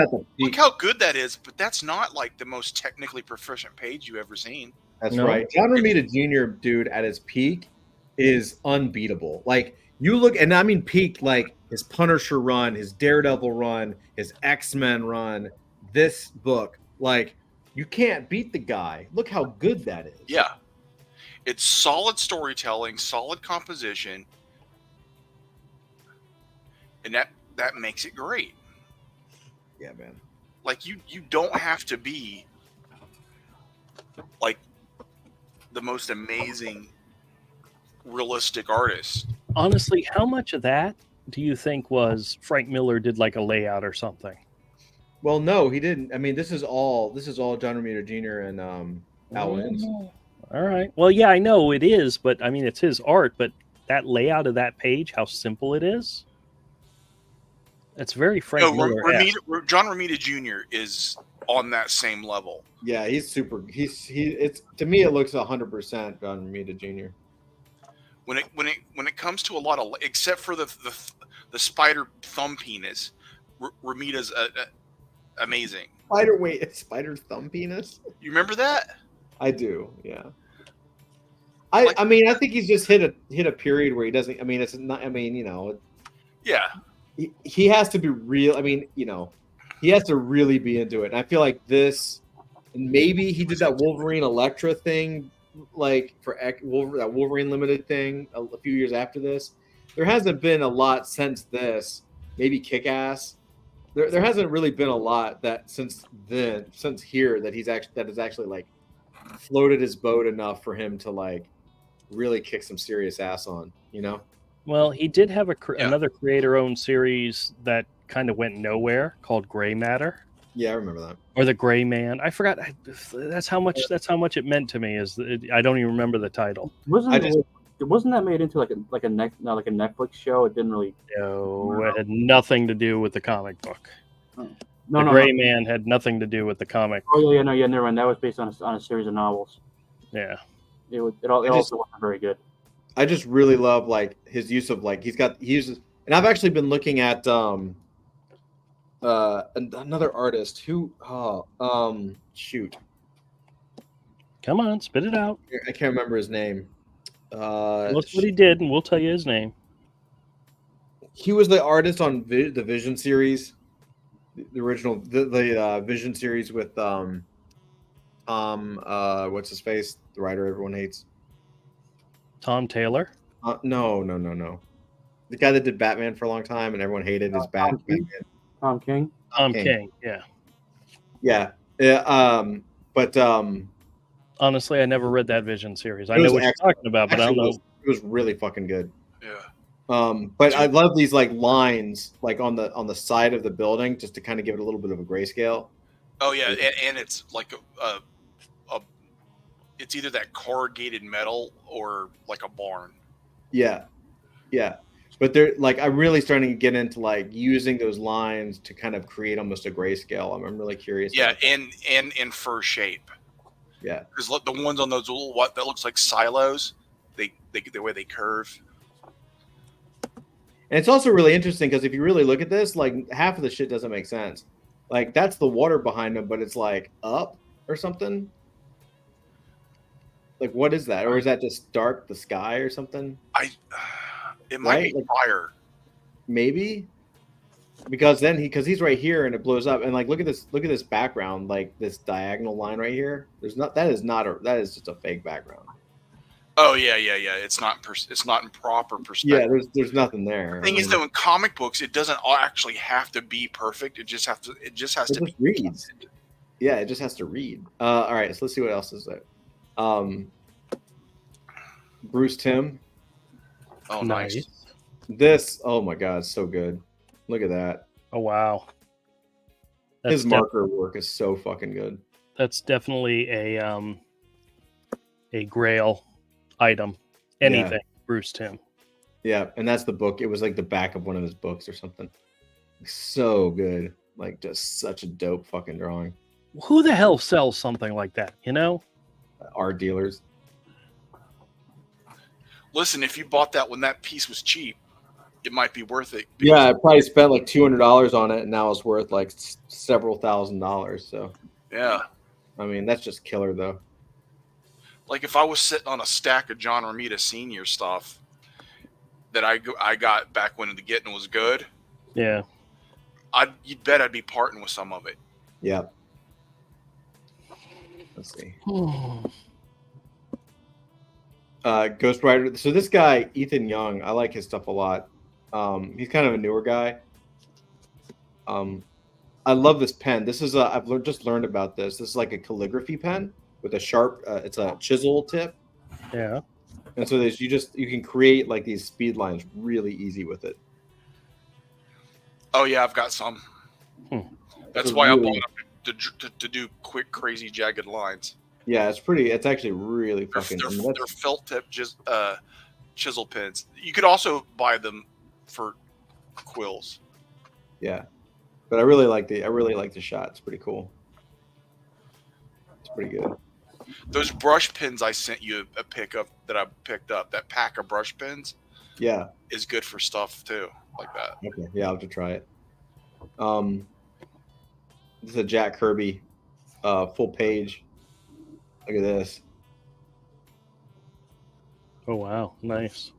good that is, but that's not like the most technically proficient page you've ever seen. That's right. John Romita Jr., dude, at his peak is unbeatable. Like, you look, and I mean peak, like his Punisher run, his Daredevil run, his X-Men run, this book, like, you can't beat the guy. Look how good that is. Yeah. It's solid storytelling, solid composition, and that makes it great. Yeah, man. Like, you don't have to be like the most amazing realistic artist. Honestly, how much of that do you think was Frank Miller did like a layout or something? Well, no, he didn't. I mean, this is all John Romita Jr. and Al Owens. All right. Well, yeah, I know it is, but I mean, it's his art. But that layout of that page, how simple it is. It's very Frank Miller. John Romita Jr. is on that same level. Yeah, he's super. It's to me, it looks 100% John Romita Jr. When it comes to a lot of, except for the spider thumb penis, Romita's amazing. Spider thumb penis. You remember that? I do. Yeah. I mean, I think he's just hit a period where he doesn't. I mean, it's not. I mean, Yeah. He has to be real. I mean, he has to really be into it. And I feel like this, and maybe he did that Wolverine Elektra thing, like for that Wolverine Limited thing a few years after this. There hasn't been a lot since this. Maybe Kick-Ass. There hasn't really been a lot that since here that has actually like floated his boat enough for him to like really kick some serious ass on. Well, he did have another creator-owned series that kind of went nowhere called Gray Matter. Yeah, I remember that. Or the Gray Man. I forgot. That's how much it meant to me. I don't even remember the title. Wasn't that made into like a Netflix show? It didn't really. No, it had nothing to do with the comic book. No, Gray Man had nothing to do with the comic. Oh yeah, never mind. That was based on a series of novels. Yeah, It also wasn't very good. I just really love like his use of like he uses, and I've actually been looking at another artist who shoot, come on, spit it out. I can't remember his name. Look what he did, and we'll tell you his name. He was the artist on the Vision series, the original the Vision series with what's his face, the writer everyone hates. Tom Taylor? No. The guy that did Batman for a long time and everyone hated his Batman. Tom King. Tom King. Yeah. But honestly, I never read that Vision series. I know what you're talking about, but I don't know. It was really fucking good. Yeah. But I love these like lines like on the side of the building just to kind of give it a little bit of a grayscale. Oh yeah, and it's like it's either that corrugated metal or like a barn. Yeah. But they're like I'm really starting to get into like using those lines to kind of create almost a grayscale. I'm really curious. Yeah, and in fur shape. Yeah, because the ones on those little that looks like silos, they the way they curve. And it's also really interesting because if you really look at this, like half of the shit doesn't make sense. Like that's the water behind them, but it's like up or something. Like what is that? Or is that just dark the sky or something? It might be fire. Maybe. Because then he's right here and it blows up. And like look at this background, like this diagonal line right here. That is just a fake background. Oh yeah. It's not in proper perspective. Yeah, there's nothing there. The thing is though, in comic books, it doesn't actually have to be perfect. It just has to be reads. Yeah, it just has to read. All right, so let's see what else is there. Bruce Timm. Oh, nice. This, oh my God, so good. Look at that. Oh wow. His marker work is so fucking good. That's definitely a grail item. Anything, yeah. Bruce Timm. Yeah, and that's the book. It was like the back of one of his books or something. So good. Like just such a dope fucking drawing. Who the hell sells something like that, you know? Art dealers. Listen, if you bought that when that piece was cheap, it might be worth it. Yeah, I probably spent like $200 on it, and now it's worth like several $1,000s. So yeah, I mean that's just killer though. Like if I was sitting on a stack of John Romita Sr. stuff that I got back when the getting was good, yeah, you'd bet I'd be parting with some of it. Yeah. Let's see. Ghost Rider. So this guy, Ethan Young, I like his stuff a lot. He's kind of a newer guy. I love this pen. This is I've just learned about this. This is like a calligraphy pen with a sharp. It's a chisel tip. Yeah. And so you can create like these speed lines really easy with it. Oh yeah, I've got some. That's why I bought it to do quick, crazy, jagged lines. Yeah, it's actually really fucking. They're felt tip chisel pens. You could also buy them for quills. Yeah, but I really like the shot. It's pretty cool. It's pretty good. Those brush pens I sent you a pick of that I picked up. That pack of brush pens. Yeah, is good for stuff too, like that. Okay, yeah, I'll have to try it. This is a Jack Kirby, full page. Look at this. Oh wow, nice.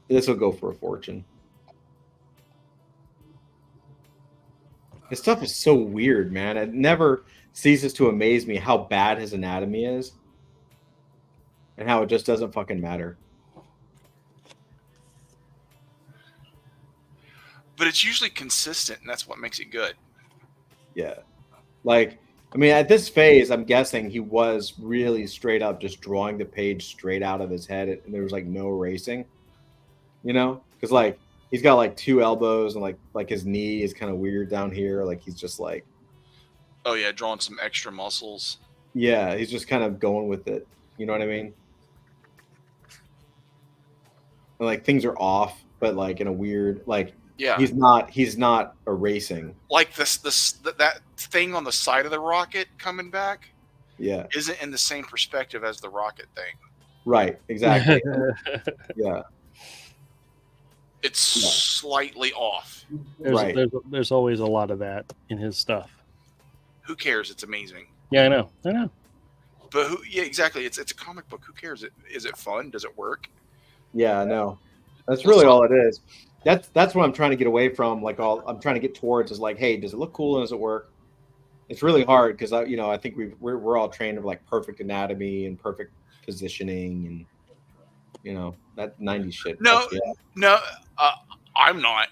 This will go for a fortune. His stuff is so weird, man. It never ceases to amaze me how bad his anatomy is, and how it just doesn't fucking matter. But it's usually consistent, and that's what makes it good. Yeah, like. I mean, at this phase, I'm guessing he was really straight up just drawing the page straight out of his head, and there was like no erasing, you know? Because like he's got like 2 elbows and like his knee is kind of weird down here. Like he's just like, Oh yeah, drawing some extra muscles. yeah, he's just kind of going with it. You know what I mean? And like things are off, but like in a weird like Yeah, he's not erasing. like that thing on the side of the rocket coming back Yeah. isn't in the same perspective as the rocket thing. Right. Exactly. Yeah. It's slightly off. Right. There's always a lot of that in his stuff. Who cares? It's amazing. Yeah, I know. But yeah, exactly. It's a comic book. Who cares? Is it fun? Does it work? Yeah, I know. That's really all it is. That's what I'm trying to get away from. Like I'm trying to get towards is like, hey, does it look cool and does it work? It's really hard because I think we're all trained of like perfect anatomy and perfect positioning and that 90s shit. No, I'm not.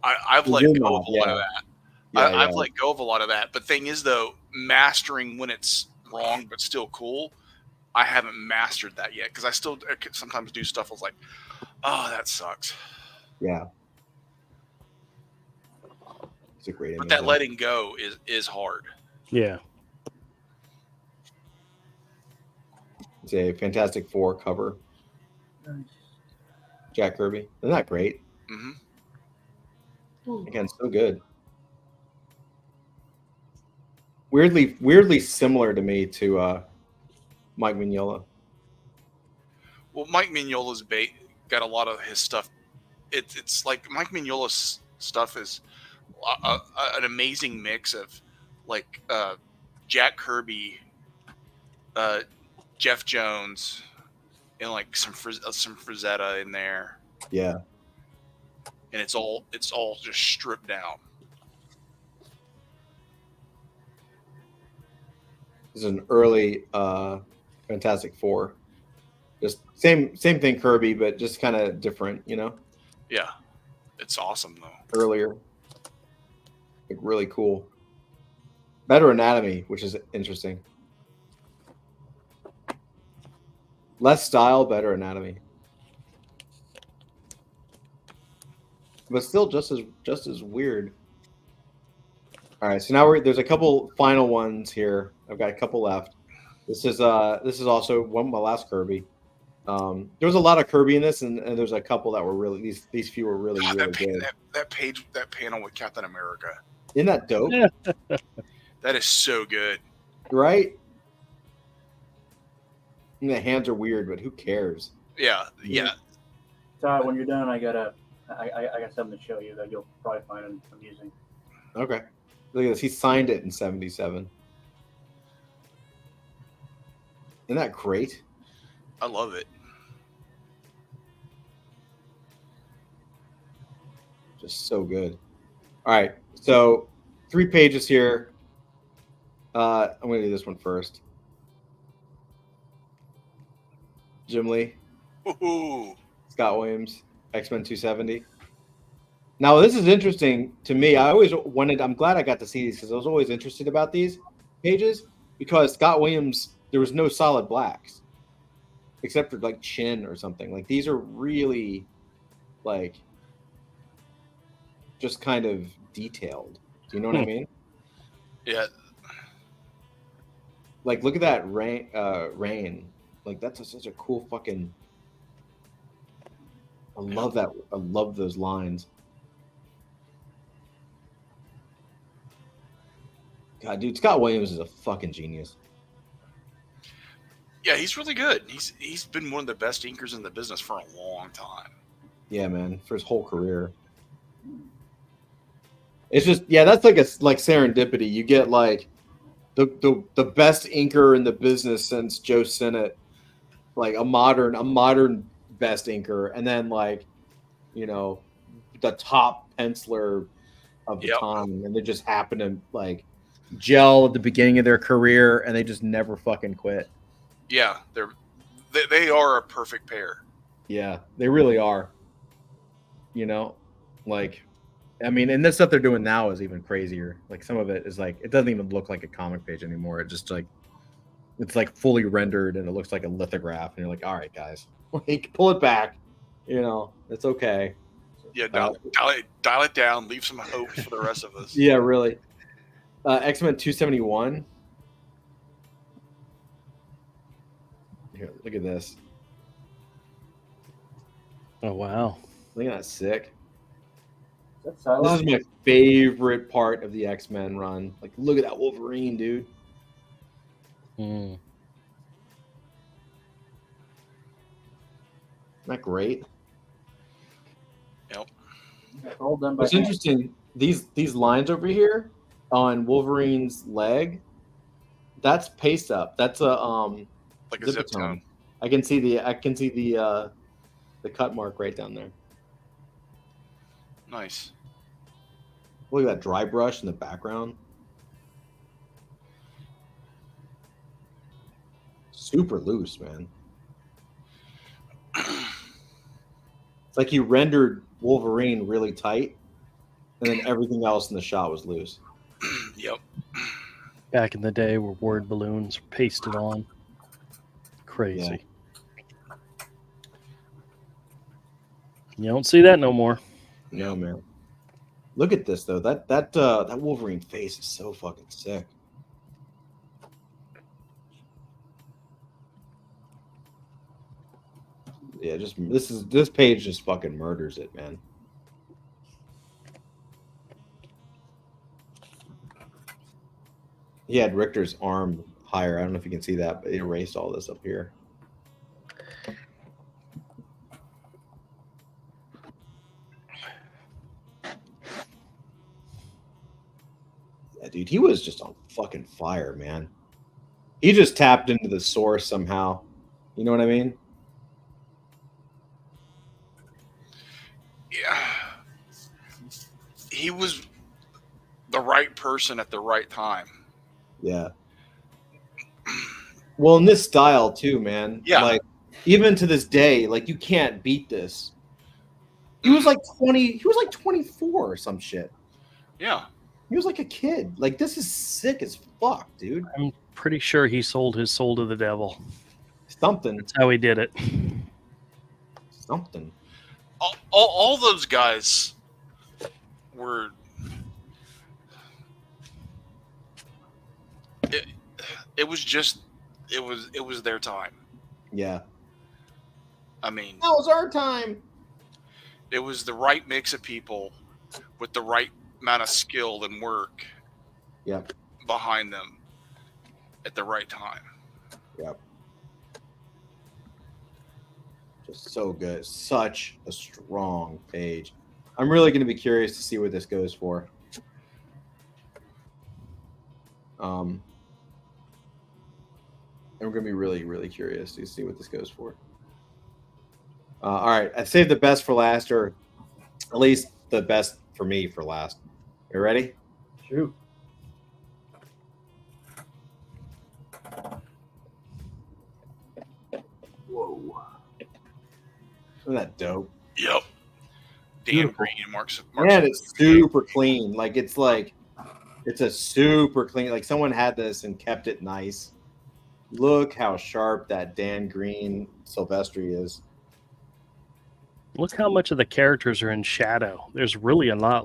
I've let go of a lot of that. I've let go of a lot of that. But thing is, though, mastering when it's wrong but still cool, I haven't mastered that yet because I still sometimes do stuff. I was like, oh, that sucks. Yeah. It's a great But that letting go is hard. Yeah. It's a Fantastic Four cover. Jack Kirby. Isn't that great? Mm-hmm. Again, so good. Weirdly similar to me to Mike Mignola. Well, Mike Mignola's got a lot of his stuff. It's like Mike Mignola's stuff is an amazing mix of like Jack Kirby, Jeff Jones, and like some Frazetta in there. Yeah. And it's all just stripped down. This is an early Fantastic Four. Just same thing, Kirby, but just kind of different, Yeah, it's awesome though. Earlier, like really cool. Better anatomy, which is interesting. Less style, better anatomy, but still just as weird. All right, so now there's a couple final ones here. I've got a couple left. This is also my last Kirby. There was a lot of Kirby in this, and there's a couple that were really these few were really God, good. That panel with Captain America. Isn't that dope? That is so good. Right? And the hands are weird, but who cares? Yeah. Todd, when you're done, I got something to show you that you'll probably find amusing. Okay. Look at this. He signed it in 1977. Isn't that great? I love it. Just so good. All right. So 3 pages here. I'm going to do this one first. Jim Lee. Ooh. Scott Williams, X-Men 270. Now, this is interesting to me. I'm glad I got to see these because I was always interested about these pages because Scott Williams, there was no solid blacks except for like chin or something. Like these are really like just kind of detailed. Do you know what I mean? Yeah. Like look at that rain. Like that's such a cool fucking. I love that. I love those lines. God, dude, Scott Williams is a fucking genius. Yeah, he's really good. He's been one of the best inkers in the business for a long time. Yeah, man, for his whole career. It's just that's like serendipity. You get like the best inker in the business since Joe Sinnott, like a modern best inker, and then like the top penciler of the time, and they just happen to like gel at the beginning of their career, and they just never fucking quit. Yeah, they are a perfect pair. Yeah, they really are. Like, I mean, and this stuff they're doing now is even crazier. Like some of it is like it doesn't even look like a comic page anymore. It just like it's like fully rendered and it looks like a lithograph, and you're like, all right, guys, like pull it back. It's okay. Yeah, dial it down. Leave some hope for the rest of us. Yeah, really. X-Men 271. Here, look at this. Oh wow. Look at that, sick. Is that This Psylocke? is my favorite part of the X-Men run. Like, look at that Wolverine, dude. Mm. Isn't that great? Yep. All done by It's hand. interesting. These lines over here on Wolverine's leg, that's paste up. That's a Like a zip Zipatone. tone. I can see the cut mark right down there. Nice. Look at that dry brush in the background. Super loose, man. It's like he rendered Wolverine really tight, and then everything else in the shot was loose. Yep. Back in the day where word balloons were pasted on. Crazy. You don't see that no more. No, man. Look at this though. That Wolverine face is so fucking sick. Yeah, just this page just fucking murders it, man. He had Richter's arm higher. I don't know if you can see that, but he erased all this up here. Yeah, dude, he was just on fucking fire, man. He just tapped into the source somehow. You know what I mean? Yeah. He was the right person at the right time. Yeah. Well, in this style too, man. Yeah. Like, even to this day, like, you can't beat this. He was like 20. He was like 24 or some shit. Yeah. He was like a kid. Like, this is sick as fuck, dude. I'm pretty sure he sold his soul to the devil. Something. That's how he did it. Something. All those guys were. It was just. It was their time. Yeah. I mean, That was our time. it was the right mix of people with the right amount of skill and work Yep. behind them at the right time. Yep. Just so good. Such a strong page. I'm really going to be curious to see what this goes for. And we're going to be really, really curious to see what this goes for. All right. I saved the best for last, or at least the best for me for last. You ready? Shoot. Whoa. Isn't that dope? Yep. Dan Beautiful. Green, Mark's Man, it's super clean. Like, it's a super clean. Like, someone had this and kept it nice. Look how sharp that Dan Green Silvestri is. Look how much of the characters are in shadow. There's really not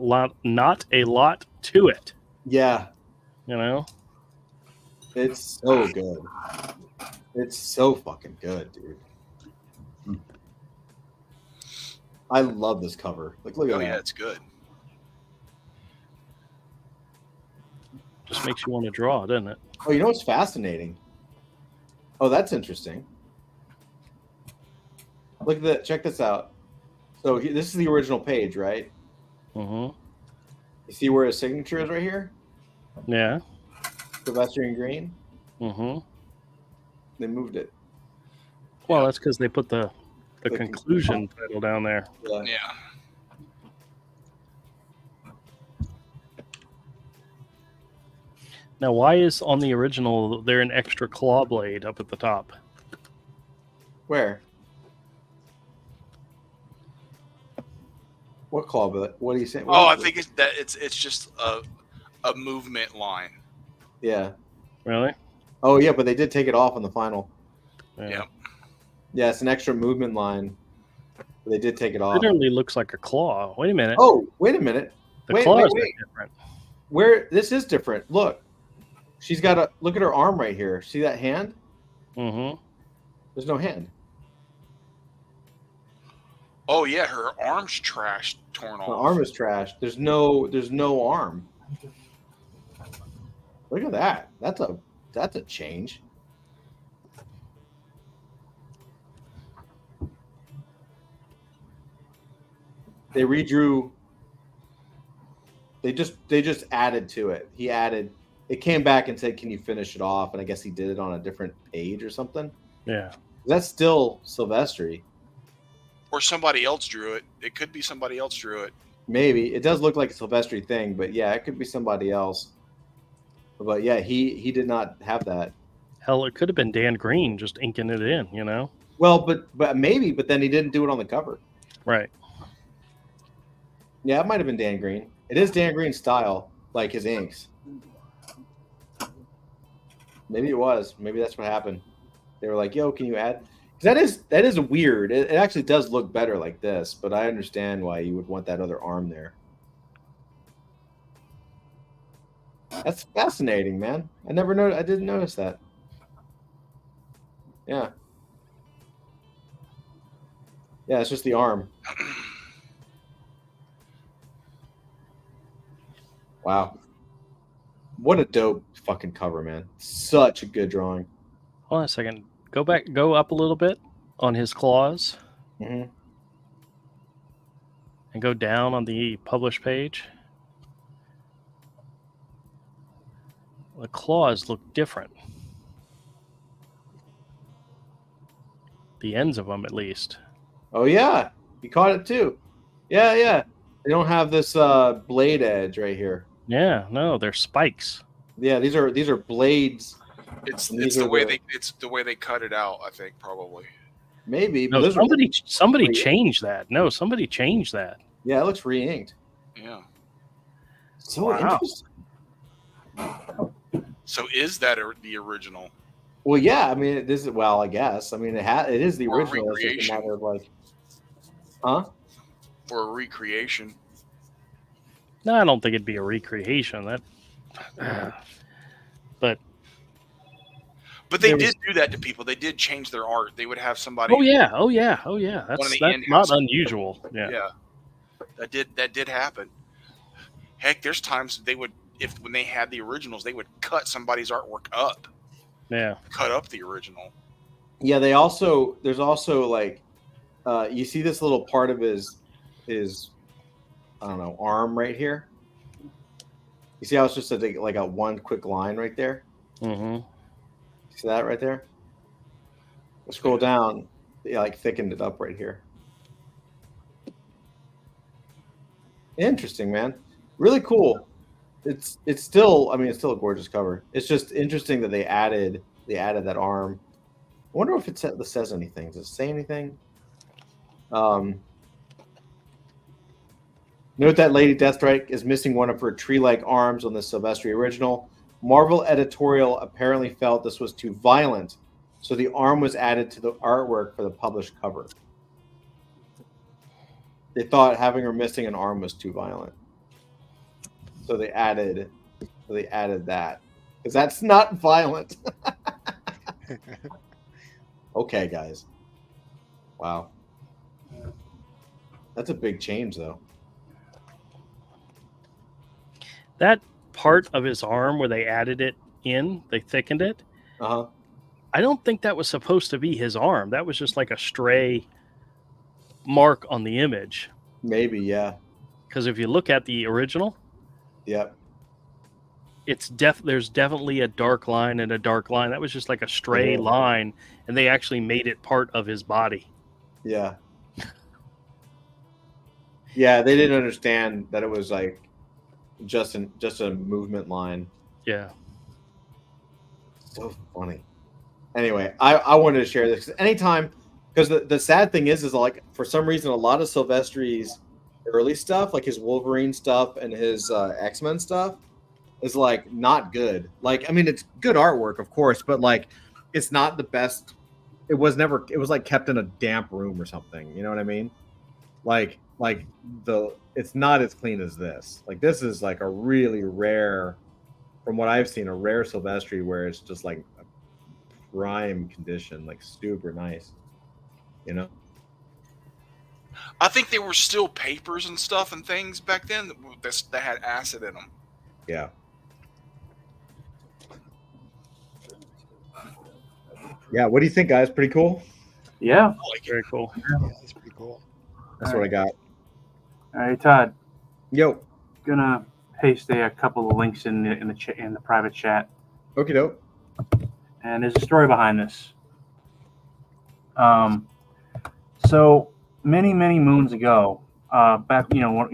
a lot to it. Yeah, You know? it's so good. It's so fucking good, dude. I love this cover. Like, look at Oh that. yeah, it's good. Just makes you want to draw, doesn't it? Oh, you know what's fascinating? Oh, that's interesting. Look at that. Check this out. So this is the original page, right? Mm-hmm. You see where his signature is right here? Yeah. Sylvester in green. Mm-hmm. They moved it. Well, that's because they put the The conclusion title down there. Yeah. Yeah. Now, why is on the original there an extra claw blade up at the top? Where? What claw? What are you saying? Oh, I think it's just a movement line. Yeah. Really? Oh, yeah, but they did take it off on the final. Yeah. Yeah, it's an extra movement line. They did take it off. Literally looks like a claw. Wait a minute. Oh, wait a minute. The wait, claws wait. are different. Where this is different. Look, she's got a look at her arm right here. See that hand? Mm-hmm. There's no hand. Oh yeah, her arm's torn off. Her arm is trashed. There's no arm. Look at that. That's a change. They redrew. They just added to it. He added. It came back and said, "Can you finish it off?" And I guess he did it on a different page or something. Yeah. That's still Silvestri. Or somebody else drew it. It could be somebody else drew it. Maybe it does look like a Silvestri thing, but yeah, it could be somebody else. But yeah, he did not have that. Hell, it could have been Dan Green just inking it in, you know? Well, but maybe, but then he didn't do it on the cover. Right. Yeah, it might have been Dan Green. It is Dan Green's style, like his inks. Maybe it was. Maybe that's what happened. They were like, "Yo, can you add?" Because that is weird. It actually does look better like this, but I understand why you would want that other arm there. That's fascinating, man. I didn't notice that. Yeah. Yeah, it's just the arm. Wow. What a dope fucking cover, man. Such a good drawing. Hold on a second. Go up a little bit on his claws. Mm-hmm. And go down on the published page. The claws look different. The ends of them, at least. Oh yeah, you caught it too. Yeah. They don't have this blade edge right here. Yeah, no, they're spikes. Yeah, these are blades. It's the way they cut it out. I think probably. Maybe. No, But somebody changed that. No, somebody changed that. Yeah, it looks re-inked. Yeah. So Wow. interesting. So is that the original? Well, yeah. I mean, this is I guess. I mean, it is the Or original. It's just a recreation. matter of like, huh? For a recreation? No, I don't think it'd be a recreation. But they did do that to people. They did change their art. They would have somebody. oh yeah. That's the not in-house- unusual. Yeah. Yeah. That did happen. Heck, there's times when they had the originals, they would cut somebody's artwork up. Yeah. Cut up the original. Yeah. There's also like, you see this little part of his I don't know, arm right here. You see how it's just like a one quick line right there? Mm-hmm. See that right there? Scroll down. Yeah, like thickened it up right here. Interesting, man. Really cool. It's still a gorgeous cover. It's just interesting that they added that arm. I wonder if it says anything. Does it say anything? Note that Lady Deathstrike is missing one of her tree-like arms on the Silvestri original. Marvel editorial apparently felt this was too violent, so the arm was added to the artwork for the published cover. They thought having her missing an arm was too violent, so they added that because that's not violent. Okay, guys. Wow, that's a big change, though. That part of his arm where they added it in, they thickened it. Uh-huh. I don't think that was supposed to be his arm. That was just like a stray mark on the image. Maybe, yeah. Because if you look at the original, Yep. there's definitely a dark line and a dark line. That was just like a stray line, and they actually made it part of his body. Yeah. Yeah, they didn't understand that it was like just a movement line. Yeah. So funny. Anyway, I wanted to share this anytime, because the sad thing is like for some reason a lot of Silvestri's early stuff, like his Wolverine stuff and his X-Men stuff, is like not good. Like, I mean, it's good artwork, of course, but like it's not the best. It was like kept in a damp room or something. You know what I mean? like it's not as clean as this. Like this is like a really rare, from what I've seen, a rare Silvestri where it's just like a prime condition, like super nice. You know. I think there were still papers and stuff and things back then that had acid in them. Yeah. Yeah. What do you think, guys? Pretty cool. Yeah. I like it. Very cool. Yeah, that's pretty cool. That's what I got. All right, Todd. Yo. Gonna paste a couple of links in the private chat. Okie doke. And there's a story behind this. So many moons ago, back when I was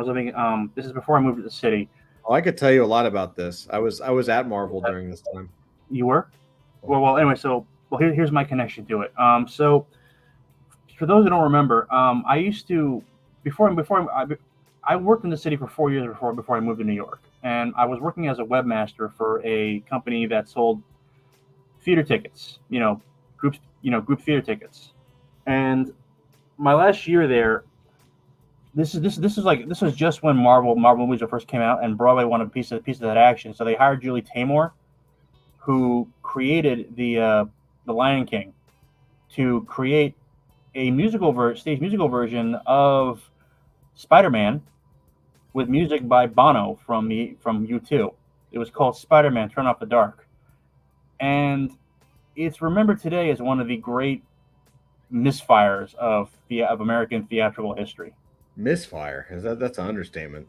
living, this is before I moved to the city. Oh, I could tell you a lot about this. I was at Marvel during this time. You were? Well. Anyway, here's my connection to it. So for those who don't remember, I used to I worked in the city for 4 years before I moved to New York, and I was working as a webmaster for a company that sold theater tickets. Group theater tickets. And my last year there, this was just when Marvel movies first came out, and Broadway wanted a piece of that action. So they hired Julie Taymor, who created the Lion King, to create a stage musical version of Spider-Man with music by Bono from U2. It was called Spider-Man: Turn Off the Dark, and it's remembered today as one of the great misfires of American theatrical history. Misfire? That's an understatement.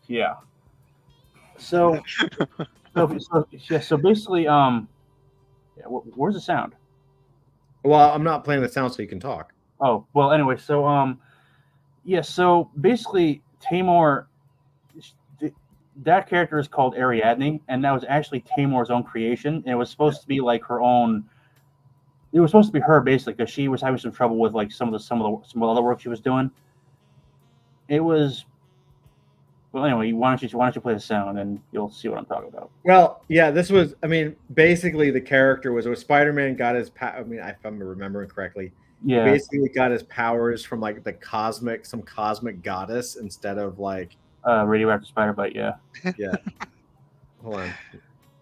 Yeah. So basically, where's the sound? Well, I'm not playing the sound so you can talk. Oh, well, anyway, so basically Taymor, that character is called Ariadne, and that was actually Taymor's own creation, and it was supposed to be like her own. It was supposed to be her basically, because she was having some trouble with like some of the other work she was doing. It was. Well, anyway, why don't you play the sound and you'll see what I'm talking about. Well, yeah, this was. I mean, basically, the character was Spider-Man got his. I mean, if I'm remembering correctly, Yeah. Basically, got his powers from like some cosmic goddess instead of like radioactive spider bite. Yeah. Yeah. Hold on.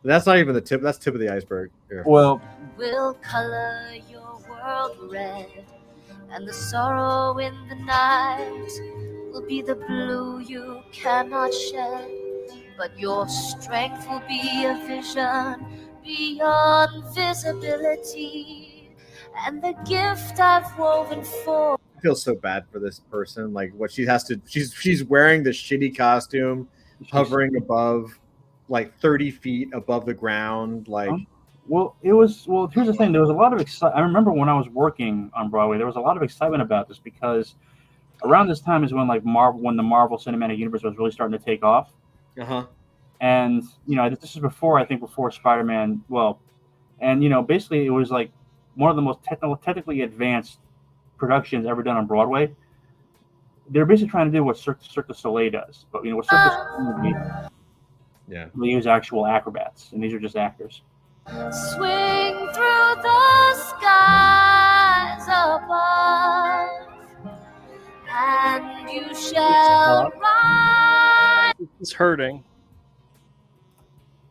That's not even the tip. That's tip of the iceberg. Here. Well. Will color your world red, and the sorrow in the night will be the blue you cannot shed, but your strength will be a vision beyond visibility, and the gift I've woven for. I feel so bad for this person. Like what she has to. She's wearing the shitty costume, hovering above, like 30 feet above the ground, like. Well, here's the thing. There was a lot of excitement. I remember when I was working on Broadway, there was a lot of excitement about this because around this time is when when the Marvel Cinematic Universe was really starting to take off. Uh-huh. And, this is before Spider-Man. Well, and, basically it was like one of the most technically advanced productions ever done on Broadway. They're basically trying to do what Cirque du Soleil does. But, what Cirque du Soleil yeah. They use actual acrobats, and these are just actors. Swing through the skies above, and you shall rise. It's hurting.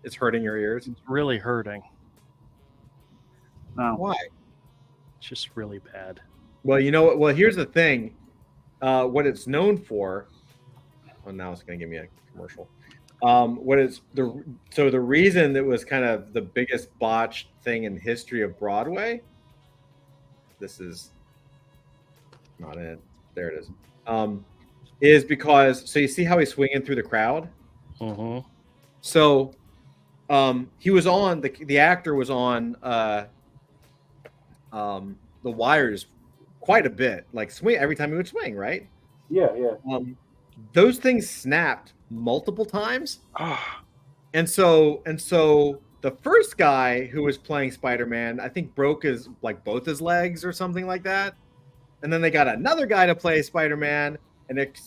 It's hurting your ears. It's really hurting. No. Why? It's just really bad. Well, you know what? Well, here's the thing. What it's known for. Oh, now it's going to give me a commercial. The reason that was kind of the biggest botched thing in history of Broadway. This is not it. There it is. Is because you see how he's swinging through the crowd. Mm-hmm. So, he was on the actor was on the wires quite a bit, like swing every time he would swing, right? Yeah. Those things snapped multiple times. Oh. And so the first guy who was playing Spider-Man, I think broke both his legs or something like that. And then they got another guy to play Spider-Man, and it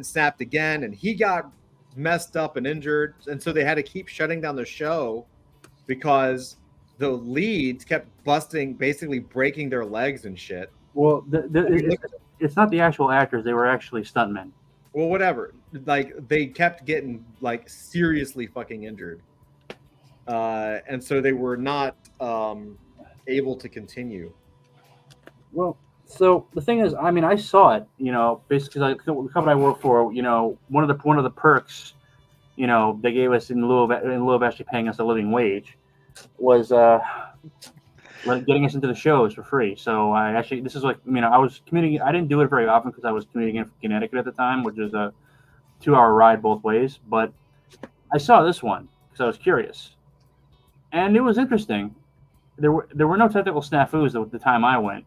snapped again, and he got messed up and injured. And so they had to keep shutting down the show because the leads kept basically breaking their legs and shit. Well, it's not the actual actors; they were actually stuntmen. Well, whatever. Like they kept getting like seriously fucking injured, and so they were not able to continue. Well, so the thing is, I mean, I saw it. Basically, like the company I work for, one of the perks, they gave us in lieu of actually paying us a living wage, was getting us into the shows for free. So this is like, I was commuting. I didn't do it very often because I was commuting in from Connecticut at the time, which is a 2-hour ride both ways. But I saw this one because I was curious, and it was interesting. There were no technical snafus at the time I went.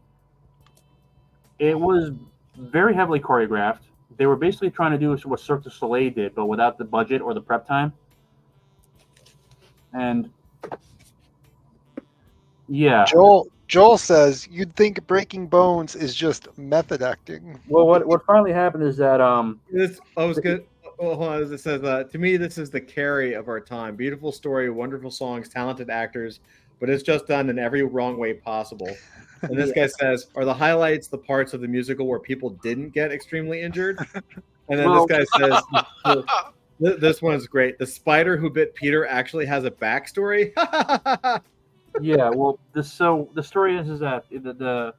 It was very heavily choreographed. They were basically trying to do what Cirque du Soleil did, but without the budget or the prep time. And yeah, Joel says you'd think breaking bones is just method acting. Well, what finally happened is that Hold on. It says to me, this is the Carrie of our time. Beautiful story, wonderful songs, talented actors, but it's just done in every wrong way possible. And this guy says, are the highlights the parts of the musical where people didn't get extremely injured? And then this guy says, this one is great. The spider who bit Peter actually has a backstory. Yeah, well, the story is that the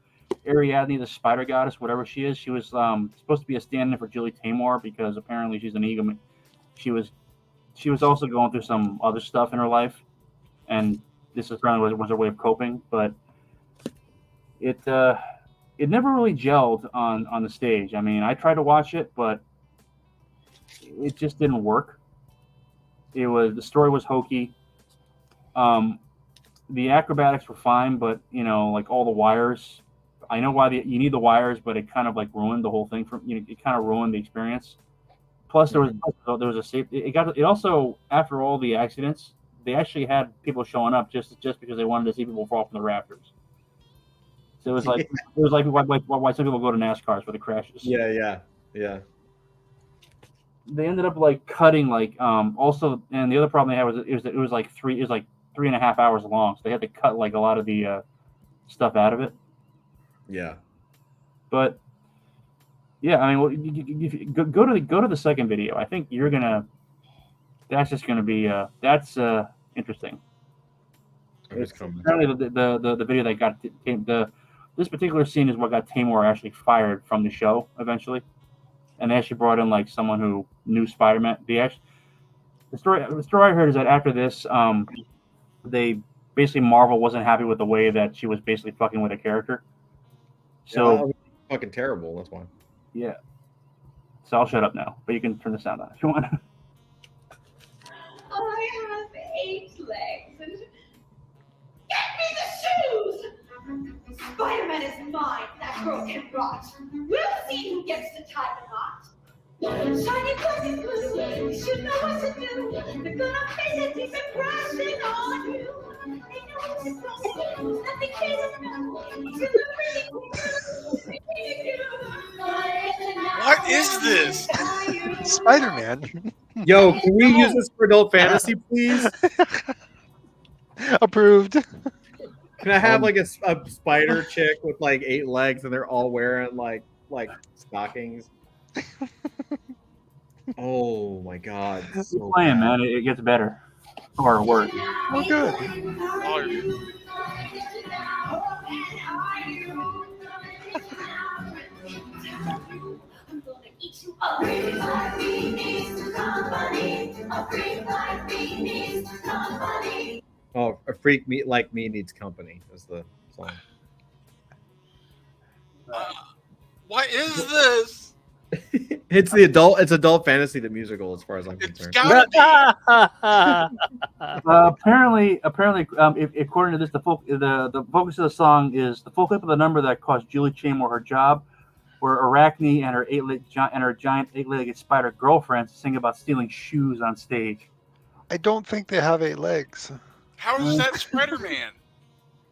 Ariadne, the spider goddess, whatever she is, she was supposed to be a stand-in for Julie Taymor because apparently she's an egomaniac. She was also going through some other stuff in her life, and this apparently was her way of coping. But it never really gelled on the stage. I mean, I tried to watch it, but it just didn't work. The story was hokey. The acrobatics were fine, but like all the wires. I know why you need the wires, but it kind of like ruined the whole thing it kind of ruined the experience. Plus, there was a safety. It also, after all the accidents, they actually had people showing up just because they wanted to see people fall from the rafters. So it was like why some people go to NASCARs for the crashes. Yeah. They ended up like cutting also, and the other problem they had was it was like 3.5 hours long, so they had to cut like a lot of the stuff out of it. Yeah, but yeah, I mean, if you go to the second video. I think that's just gonna be that's interesting. Apparently, the video that got this particular scene is what got Taymor actually fired from the show eventually, and they actually brought in like someone who knew Spider-Man. The story I heard is that after this, they basically Marvel wasn't happy with the way that she was basically fucking with a character. So fucking terrible. That's why. Yeah. So I'll shut up now, but you can turn the sound on if you want. I have 8 legs and get me the shoes! Spider-Man is mine. That girl can rot. We'll see who gets to tie the knot. Shiny black and blue, you should know what to do. They're gonna face it deep and crashing on you. They know what to do, nothing they don't know. Till the What is this? Spider-Man. Yo, can we use this for adult fantasy, please? Approved. Can I have like a spider chick with like 8 legs and they're all wearing like stockings? Oh my god! Keep playing, man. It gets better or worse. Oh, good. Oh, a freak like me needs company is the song. What is this? It's adult fantasy, the musical, as far as I'm concerned. Apparently, according to this, the focus of the song is the full clip of the number that cost Julie Taymor her job, where Arachne and her giant 8-legged spider girlfriend sing about stealing shoes on stage. I don't think they have 8 legs. How is that Spider-Man?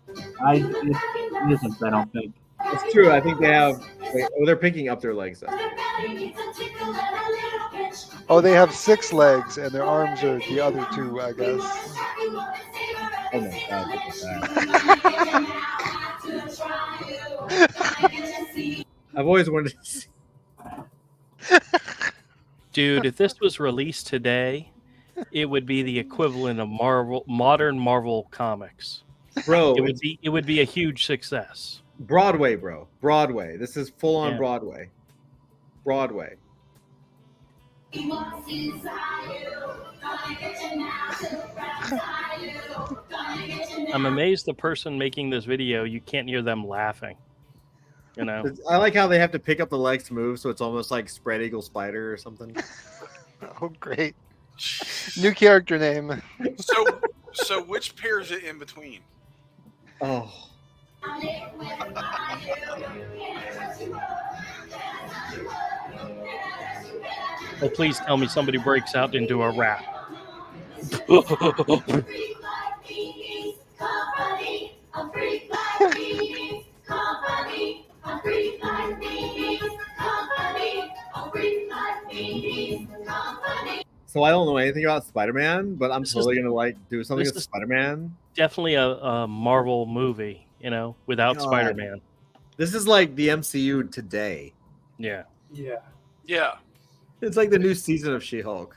It isn't. I don't think. It's true. I think they have. They're picking up their legs. Though. Oh, they have 6 legs, and their arms are the other 2, I guess. Oh my god! Look at that. I've always wanted to see. Dude, if this was released today, it would be the equivalent of modern Marvel comics. Bro, It would be a huge success. Broadway, bro. Broadway. This is full on Yeah. Broadway. Broadway. I'm amazed the person making this video, you can't hear them laughing. You know? I like how they have to pick up the legs to move, so it's almost like spread eagle spider or something. Oh, great. New character name. So which pair is it in between? Oh. Oh, please tell me somebody breaks out into a rap. So I don't know anything about Spider-Man, but I'm totally gonna like do something with Spider-Man. Definitely a Marvel movie, you know, without God. Spider-Man. This is like the MCU today. Yeah. Yeah. Yeah. It's like the new season of She-Hulk.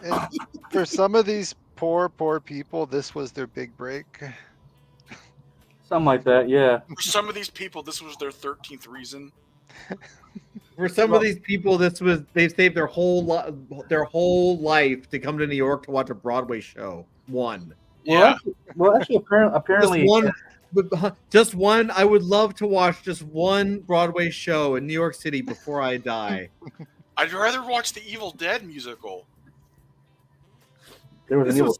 And for some of these poor people, this was their big break. Something like that, yeah. For some of these people, this was their 13th reason. For some of these people, they saved their whole life to come to New York to watch a Broadway show. One. Yeah. Well, actually, apparently, Just one. I would love to watch just one Broadway show in New York City before I die. I'd rather watch the Evil Dead musical. there was an evil.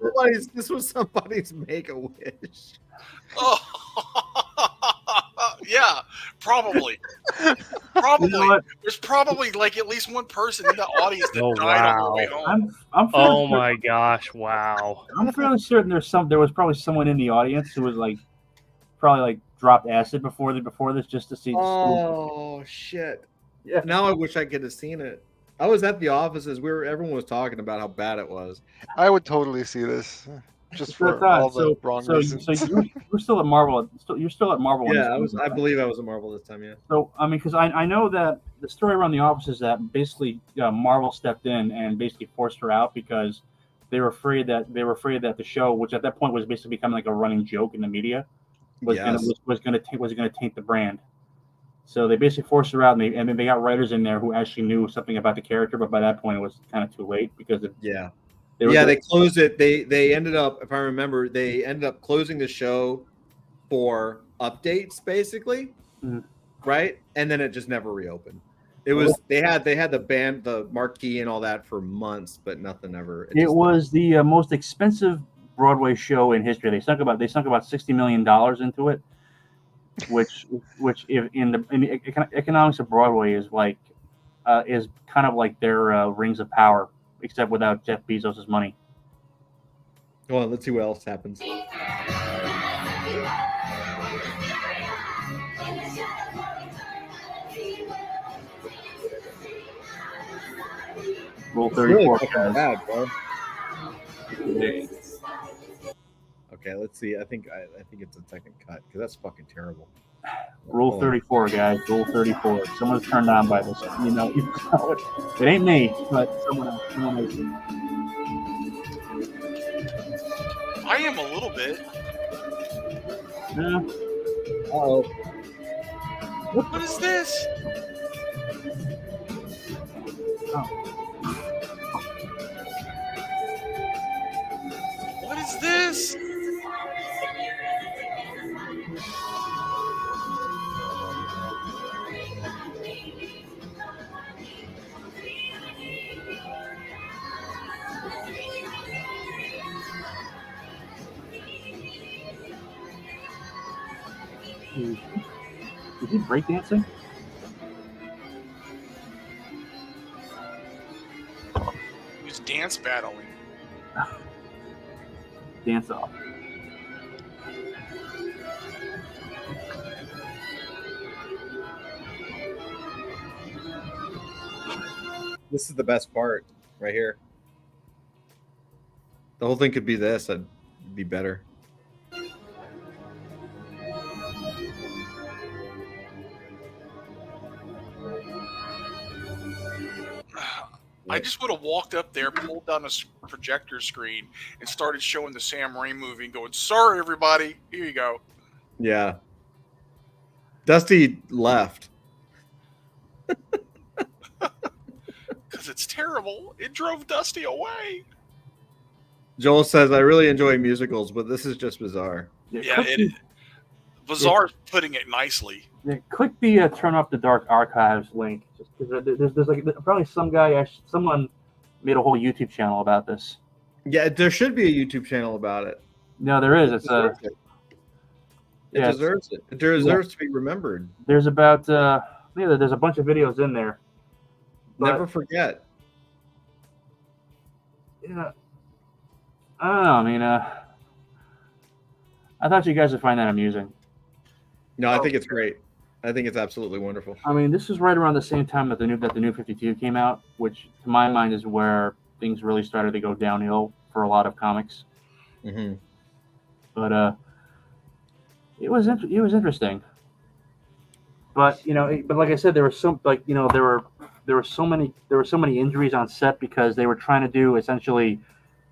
This was somebody's Make-A-Wish. Oh, yeah, probably. Probably. You know what? There's probably like at least one person in the audience that Oh, died on wow. their way home. I'm fairly Oh my gosh! Wow. I'm fairly certain there was probably someone in the audience who was like probably dropped acid before this just to see. Oh shit! Yeah. Now I wish I could have seen it. I was at the offices. Everyone was talking about how bad it was. I would totally see this, just for That's odd. all the wrong reasons. So you're still at Marvel. You're still at Marvel. when Yeah, this comes I out. believe I was a Marvel this time. Yeah. So I mean, because I know that the story around the office is that basically Marvel stepped in and basically forced her out because they were afraid that the show, which at that point was basically becoming like a running joke in the media, was going to taint the brand. So they basically forced her out, and then they got writers in there who actually knew something about the character, but by that point it was kind of too late because they closed it. They ended up, if I remember, they ended up closing the show for updates, basically, right? And then it just never reopened. It was they had the band, the marquee, and all that for months, but nothing ever. It was the most expensive Broadway show in history. They sunk about $60 million into it, which if in the economics of Broadway is is kind of like their Rings of Power, except without Jeff Bezos' money. Well, let's see what else happens. Rule 34. Really bad, bro. Okay. Okay, let's see. I think it's a second cut because that's fucking terrible. Rule 34, guys. Rule 34. Someone's turned on by this. You know it. It ain't me, but someone else. I am a little bit. Yeah. Oh, What is this? What is this? Is he breakdancing? He's dance battling. Dance off. this is the best part right here. The whole thing could be this. I'd be better. I just would have walked up there, pulled down a projector screen, and started showing the Sam Raimi movie and going, "Sorry, everybody, here you go." Yeah. Dusty left. Because it's terrible. It drove Dusty away. Joel says, I really enjoy musicals, but this is just bizarre. Yeah, bizarre putting it nicely. Yeah, click the turn off the dark archives link. Just because there's like probably someone made a whole YouTube channel about this. Yeah, there should be a YouTube channel about it. No, there is. It's It deserves it. It deserves to be remembered. There's about there's a bunch of videos in there. Never forget. Yeah. I don't know. I mean, I thought you guys would find that amusing. No, I think it's great. I think it's absolutely wonderful. I mean, this is right around the same time that the new 52 came out, which to my mind is where things really started to go downhill for a lot of comics. Mm-hmm. But it was interesting. But but like I said, there were so many injuries on set because they were trying to do essentially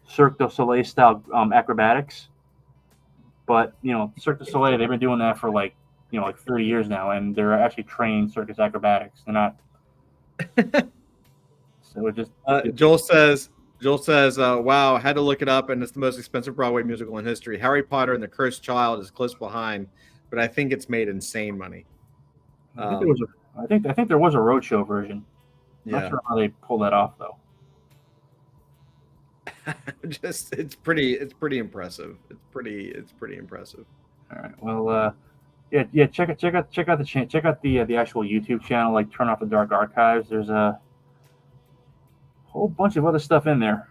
Cirque du Soleil style acrobatics. But Cirque du Soleil, they've been doing that for like 30 years now, and they're actually trained circus acrobatics. They're not. So it just. Joel says, wow, had to look it up, and it's the most expensive Broadway musical in history. Harry Potter and the Cursed Child is close behind, but I think it's made insane money. I think there was a roadshow version. Yeah. Not sure how they pulled that off though. It's pretty impressive. It's pretty impressive. All right. Well, yeah. Check out the actual YouTube channel. Like Turn Off the Dark Archives. There's a whole bunch of other stuff in there.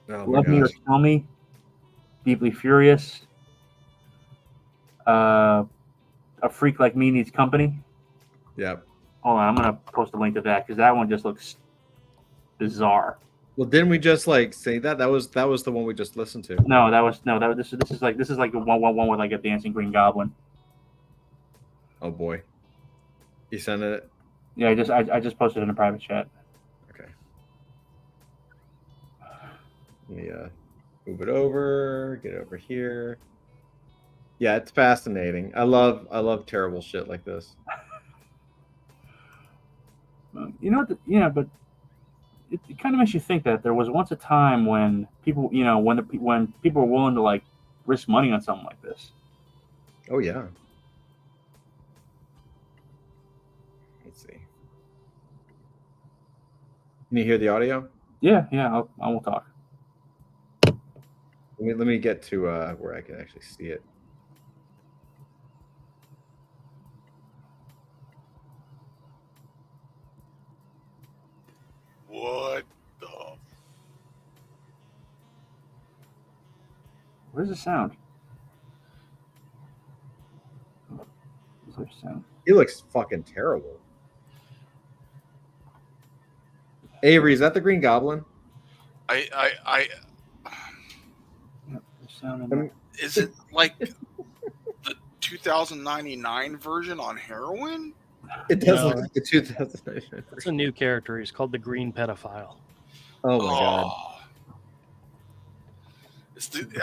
Oh, Love Me or Tell Me, Deeply Furious, A Freak Like Me Needs Company. Yep. Hold on, I'm gonna post a link to that because that one just looks bizarre. Well, didn't we just say that? That was the one we just listened to. No, this is like the one with like a dancing Green Goblin. Oh boy, you sent it? Yeah, I just posted it in a private chat. Okay. Let me move it over. Get over here. Yeah, it's fascinating. I love terrible shit like this. But it kind of makes you think that there was once a time when people, when people were willing to like risk money on something like this. Oh yeah. Let's see. Can you hear the audio? Yeah. I will talk. Let me get to where I can actually see it. What the? Where's the sound? Is there sound? He looks fucking terrible. Avery, is that the Green Goblin? I Sound in there. is it like the 2099 version on heroin? It does No. look like the 2009. It's a new character. He's called the Green Pedophile. Oh my god.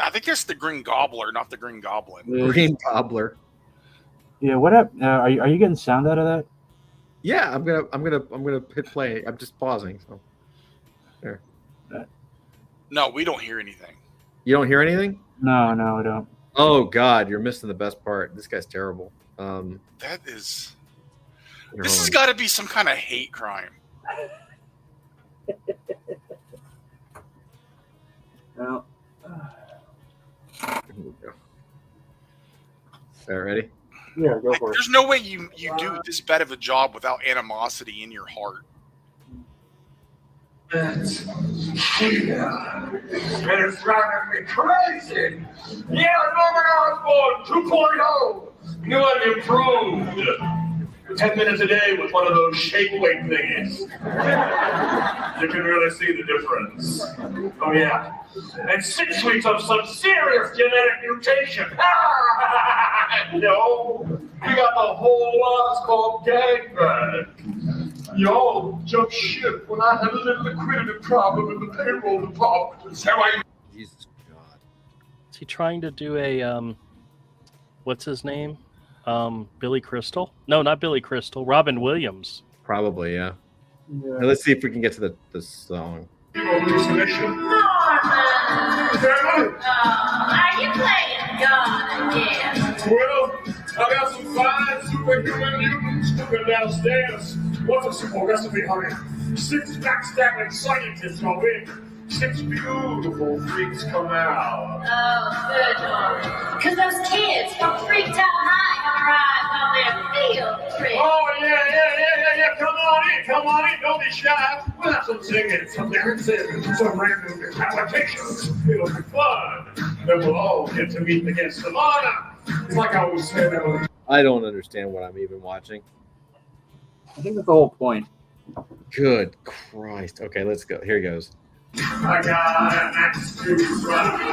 I think that's the Green Gobbler, not the Green Goblin. Green Gobbler. Yeah. What up? Are you getting sound out of that? Yeah, I'm gonna hit play. I'm just pausing. So there. No, we don't hear anything. You don't hear anything? No, I don't. Oh god, you're missing the best part. This guy's terrible. That is. Here, This hold has on. got to be some kind of hate crime. No. Here we go. All right, ready? Yeah, go for it. There's no way you do this bad of a job without animosity in your heart. It's driving me crazy. Yeah, Norman Osborn 2.0. New and improved. 10 minutes a day with one of those shake weight thingies. You can really see the difference. Oh yeah. And 6 weeks of some serious genetic mutation. No, we got the whole lot called gangbang. Y'all jumped ship when I had a little liquidity problem in the payroll department. Is that why? Jesus God. Is he trying to do a what's his name? Billy Crystal? No, not Billy Crystal. Robin Williams. Probably, yeah. Now, let's see if we can get to the song. Hallucination? Are you playing God again? Well, I got some fine superhuman mutants cooking downstairs. What's a simple recipe, honey? 6 backstabbing scientists go in. 6 beautiful freaks come out. Oh, good Lord. Because those kids from Freaked Out High arrived on their field trip. Oh, yeah. Come on in. Don't be shy. We'll have some singing, some dancing, some random decapitations. It'll be fun. Then we'll all get to meet the guests of honor. It's like I always said, I don't understand what I'm even watching. I think that's the whole point. Good Christ. Okay, let's go. Here he goes. I got an axe to grind.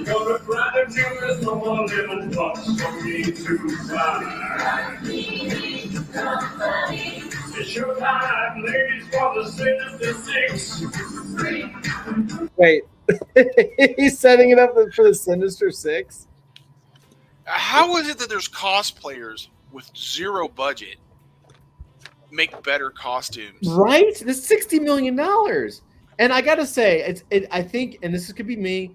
Gonna grind it till there's no more little pups for me to find. It's your time, ladies, for the Sinister Six. Wait, he's setting it up for the Sinister Six? How is it that there's cosplayers with zero budget make better costumes? Right? This $60 million. And I gotta say, I think, and this could be me,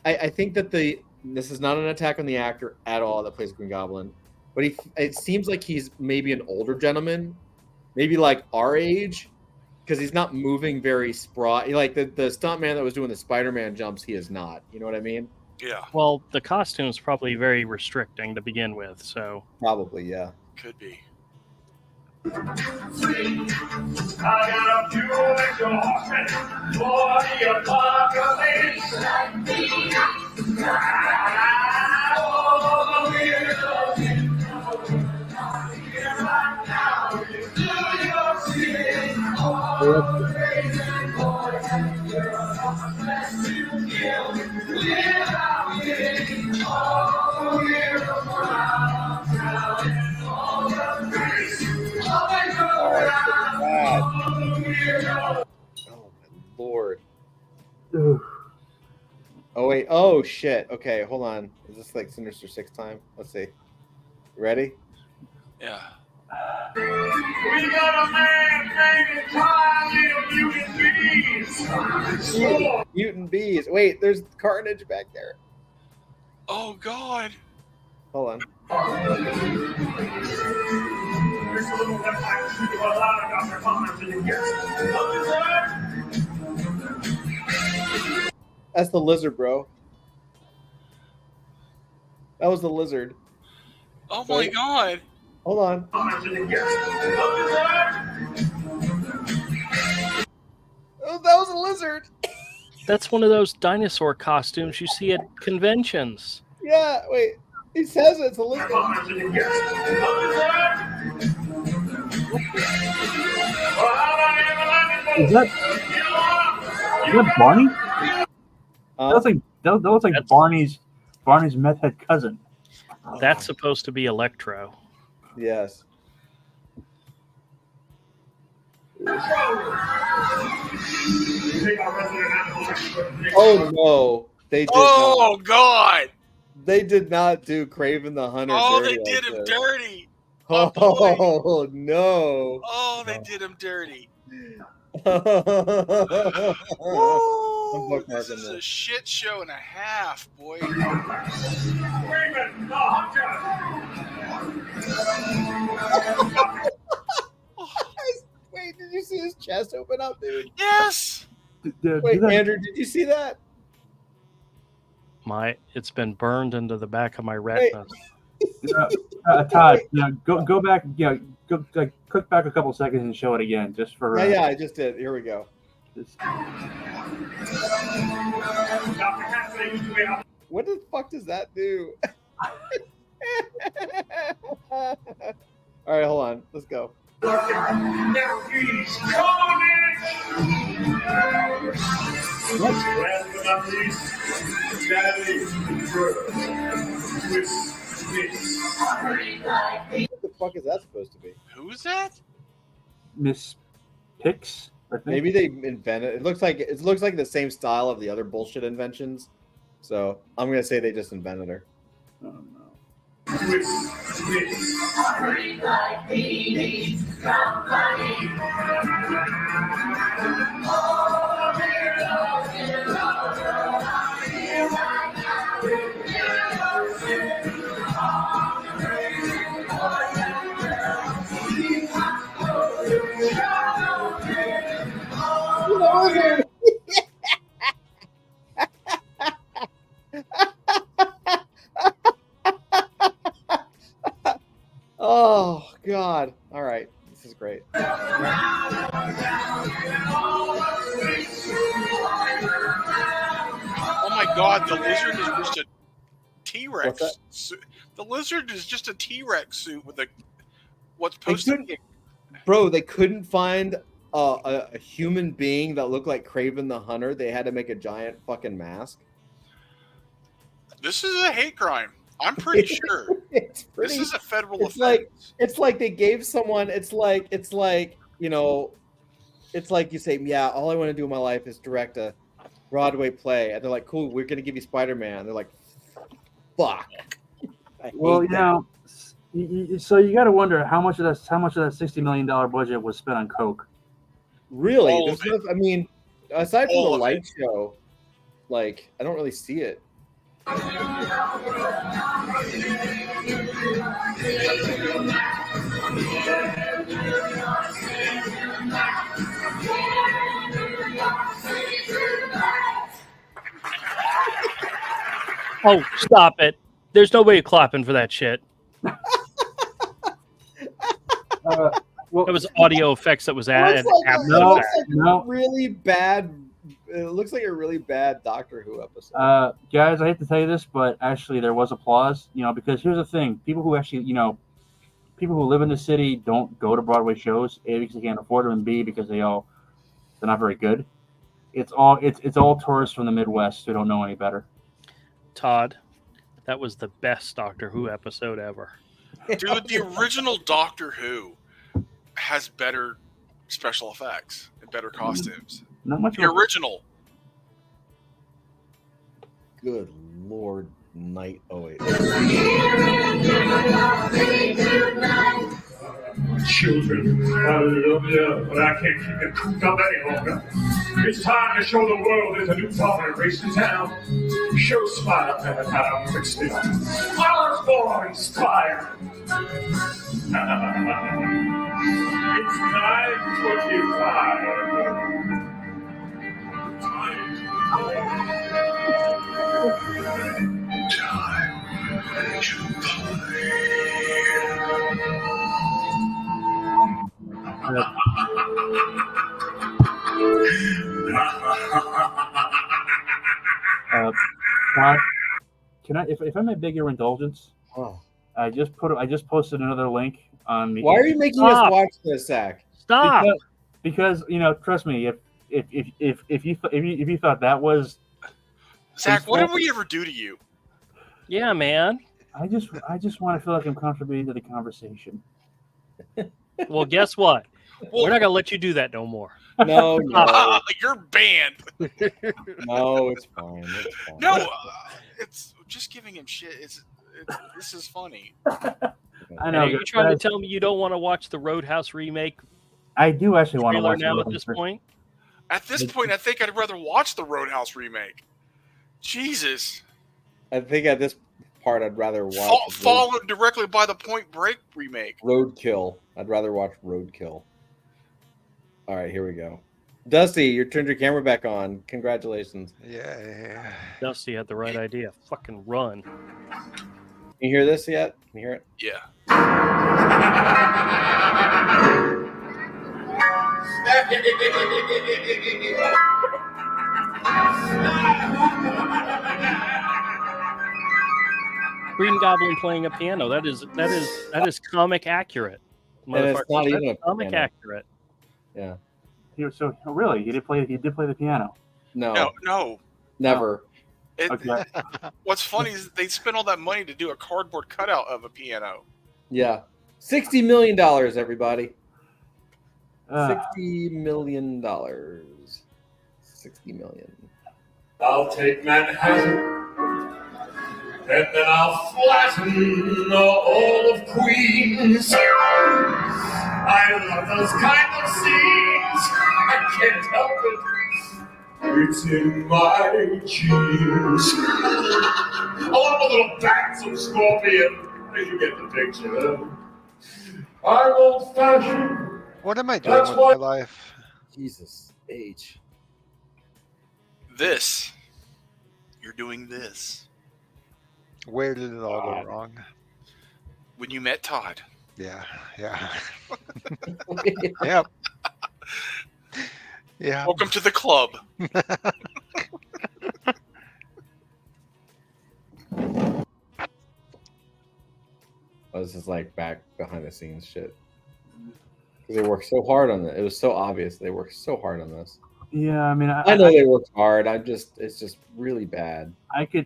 I think that this is not an attack on the actor at all that plays Green Goblin, but it seems like he's maybe an older gentleman, maybe like our age, because he's not moving very spry. Like the stuntman that was doing the Spider-Man jumps, he is not. You know what I mean? Yeah, Well, the costume is probably very restricting to begin with, so Probably, yeah. could be. I got a few extra horsemen for the apocalypse. Oh my Lord. Oh wait. Oh shit. Okay, hold on. Is this like Sinister Six time? Let's see. Ready? Yeah. We got a man named Tiny Mutant Bees. Mutant bees. Wait, there's Carnage back there. Oh God. Hold on. There's a little bit like a lot of Dr. Thomas in here. That's the lizard, bro. That was the lizard. Oh my Wait. God. Hold on. Thomas in here. Oh, that was a lizard. that's one of those dinosaur costumes you see at conventions. Yeah, wait. He says it's a lizard. Thomas in here. Is that Barney? That looks like That's- Barney's meth head cousin. That's supposed to be Electro. Yes. Oh no, they did Oh not. God. They did not do Craven the Hunter. Oh, they dirty did like him this. dirty. Oh, boy. Oh no. Oh, they did him dirty. I'm Woo, bookmarking this is a this. shit show and a half, boy. Raven the Hunter. Wait, did you see his chest open up, dude? Yes. Wait, Andrew, did you see that? It's been burned into the back of my retina. Todd, go back, go click back a couple seconds and show it again, just for. Yeah, I just did. Here we go. What the fuck does that do? All right, hold on. Let's go. Now he's carnage. Last but not least, Daddy Bird. Twist this. What the fuck is that supposed to be? Who's that? Miss Pix. I think. Maybe they invented. It looks like the same style of the other bullshit inventions. So I'm gonna say they just invented her. Oh, no. Oh God! All right, this is great. Oh my God, the lizard is just a T-Rex suit. The lizard is just a T-Rex suit with what's posted. Bro, they couldn't find a human being that looked like Kraven the Hunter. They had to make a giant fucking mask. This is a hate crime. I'm pretty sure. This is a federal offense. It's like they gave someone. It's like you know, it's like you say, yeah, all I want to do in my life is direct a Broadway play, and they're like, cool, we're gonna give you Spider-Man. They're like, fuck. Well, you know, so you got to wonder how much of that $60 million budget was spent on coke. Really? All of it. I mean, aside from All the of light it. show, like I don't really see it. Oh, stop it! There's nobody clapping for that shit. Well, That was audio effects that was added. Really bad. It looks like a really bad Doctor Who episode. guys, I hate to tell you this, but actually there was applause. You know, because here's the thing: people who actually, you know, people who live in the city don't go to Broadway shows. A, because they can't afford them, and B, because they're not very good. It's all tourists from the Midwest who don't know any better. Todd, that was the best Doctor Who episode ever. Dude, the original Doctor Who has better special effects and better costumes. Not much. The original. Good Lord, Night 08. Children, hallelujah, but I can't keep it cooped up any longer. It's time to show the world there's a new dominant race in town. Show Spider-Man how to fix it up. I was born inspired. It's 9:25. Time to Todd, can I, if I may beg your indulgence? Oh. I just posted another link on the. Why are you making us watch this, Zach? Stop. Because you know, trust me, if you thought that was Zach, what did we ever do to you? Yeah, man. I just want to feel like I'm contributing to the conversation. Well, guess what? Well, We're not gonna let you do that no more. No, you're banned. no, it's fine. It's fine. No, it's just giving him shit. This is funny. I know. Are you trying to tell me you don't want to watch the Roadhouse remake? I do actually want to trailer watch now the at this point. At this point, I think I'd rather watch the Roadhouse remake. Jesus. I think at this part, I'd rather watch Followed directly by the Point Break remake. Roadkill. I'd rather watch Roadkill. All right, here we go. Dusty, you turned your camera back on. Congratulations. Yeah. Dusty had the right idea. Fucking run. Can you hear this yet? Can you hear it? Yeah. Green Goblin playing a piano. That is comic accurate. And it's not even a comic piano. accurate. Yeah. So really, he did play the piano. No. No. Never. Okay. What's funny is they spent all that money to do a cardboard cutout of a piano. Yeah. $60 million, everybody. Uh, $60 million. 60 million. I'll take Manhattan, and then I'll flatten all of Queens. I love those kind of scenes. I can't help it. It's in my genes. I love a little bats of scorpion. You get the picture. I'm old-fashioned. What am I doing That's with why- my life? Jesus H. This. You're doing this. Where did it all go wrong? When you met Todd. Yeah. Yep. Yeah. Welcome to the club. This is like back behind the scenes shit. Because they worked so hard on it. It was so obvious they worked so hard on this. yeah, I mean, I know they worked hard. It's just really bad. I could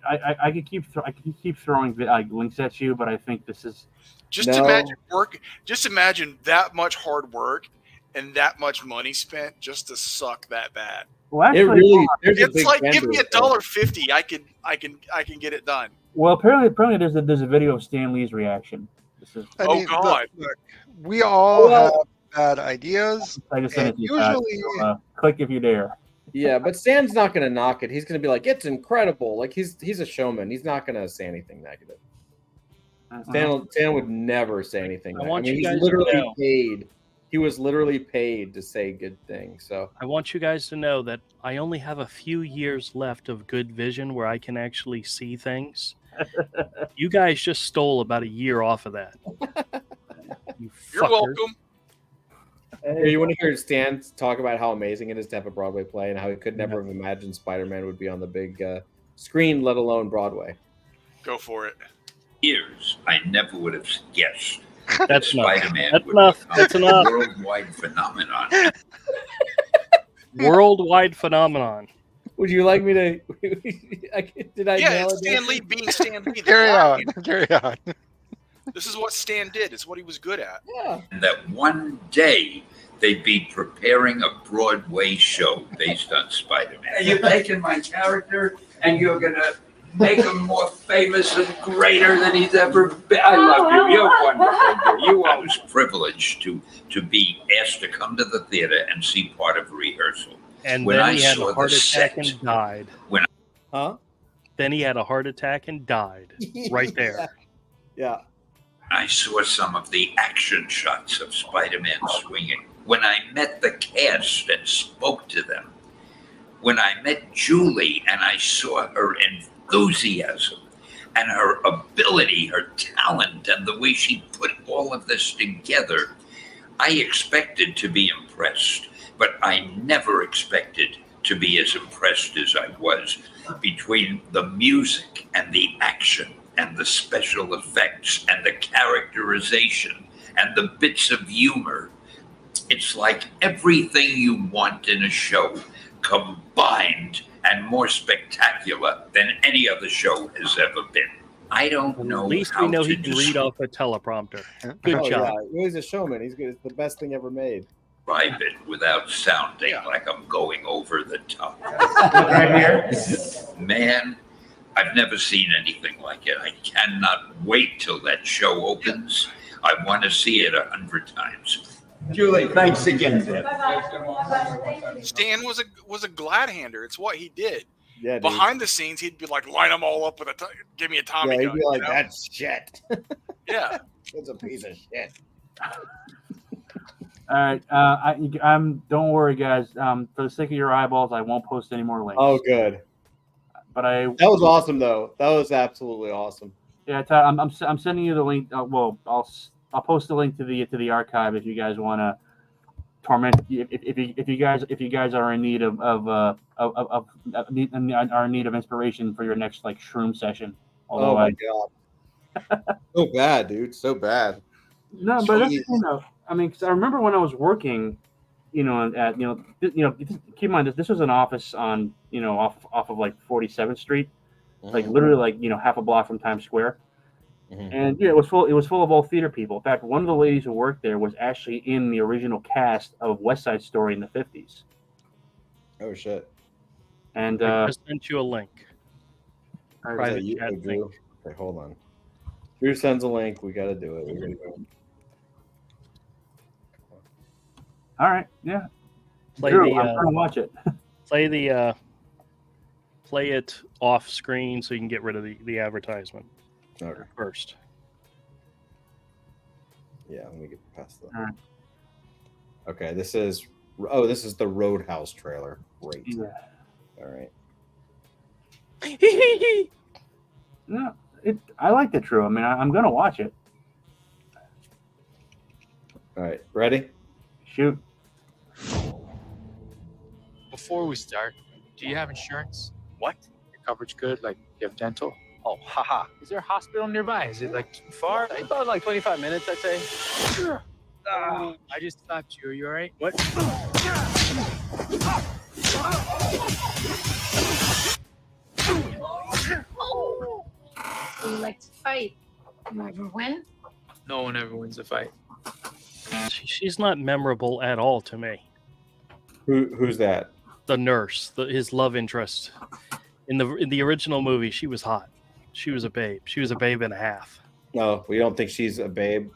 keep throwing links at you, but I think this is Just No. imagine work. Just imagine that much hard work and that much money spent just to suck that bad. well, It actually, really there's a It's big like vendor give me effect. $1.50. I can get it done. well, apparently there's a video of Stan Lee's reaction. This is Oh, look, God. we all Well- have bad ideas. I just sent it And to you. Pat, usually, so, click if you dare. Yeah, but Stan's not going to knock it. He's going to be like, it's incredible. Like he's a showman. He's not going to say anything negative. Stan would never say anything. I want mean, you he's guys to literally know. paid. He was literally paid to say good things. So I want you guys to know that I only have a few years left of good vision where I can actually see things. You guys just stole about a year off of that. You You're fuckers. welcome. Here, you want to hear Stan talk about how amazing it is to have a Broadway play and how he could never have imagined Spider-Man would be on the big screen, let alone Broadway. Go for it. Years, I never would have guessed That's enough. Spider-Man That's would enough. become That's a enough. worldwide phenomenon. Worldwide phenomenon. Would you like me to? Did I Yeah, nail it's it? Stan Lee being Stan Lee. carry on. Carry on. This is what Stan did. It's what he was good at. Yeah. And that one day they'd be preparing a Broadway show based on Spider-Man. You're taking my character and you're going to make him more famous and greater than he's ever been. I love you. You're wonderful. I was privileged to be asked to come to the theater and see part of a rehearsal. And When then I he had saw a the heart attack set- and died. Huh? Then he had a heart attack and died. Right there. Yeah. I saw some of the action shots of Spider-Man swinging. When I met the cast and spoke to them, when I met Julie and I saw her enthusiasm and her ability, her talent, and the way she put all of this together, I expected to be impressed, but I never expected to be as impressed as I was between the music and the action and the special effects and the characterization and the bits of humor. It's like everything you want in a show combined and more spectacular than any other show has ever been. I don't know At least how we know to he can read off a teleprompter. Good Oh, job. yeah. He's a showman. He's good. It's the best thing ever made. describe it without sounding like I'm going over the top. Right here. Man, I've never seen anything like it. I cannot wait till that show opens. I want to see it 100 times. Julie, thanks again. Stan was a glad hander. It's what he did. Yeah, dude. Behind the scenes, he'd be like, line them all up with give me a Tommy Yeah, he'd gun. be like, you know? that's shit. Yeah. It's a piece of shit. All right. Don't worry, guys. For the sake of your eyeballs, I won't post any more links. Oh, good. But That was awesome, though. That was absolutely awesome. yeah, Todd, I'm sending you the link. Well, I'll post the link to the archive if you guys want to torment. If you guys are in need are in need of inspiration for your next like shroom session. Oh my god. So bad, dude. So bad. No, but that's, I mean, because I remember when I was working, at keep in mind this was an office on off of like 47th Street, like literally like half a block from Times Square, And yeah, it was full. It was full of old theater people. In fact, one of the ladies who worked there was actually in the original cast of West Side Story in the 50s. Oh shit! And I just sent you a link. Is Private that you, chat Drew? thing. Okay, hold on. Drew sends a link. We got to do it. We're gonna go. all right, yeah. Play Drew, the, I'm trying to watch it. Play it off screen so you can get rid of the advertisement Okay. first. Yeah, let me get past that. All right. Okay, this is the Roadhouse trailer. Great. Yeah. All right. No, I liked it, Drew. I mean, I'm gonna watch it. All right. Ready? Shoot. Before we start, do you have insurance? What? Your coverage good? Like you have dental? Oh, haha. Is there a hospital nearby? Is it like too far? About like 25 minutes, I'd say. I just slapped you. Are you all right? What? You like to fight. You ever win? No one ever wins a fight. She's not memorable at all to me. Who's that? The nurse, his love interest. In the original movie, she was hot. She was a babe. She was a babe and a half. No, we don't think she's a babe.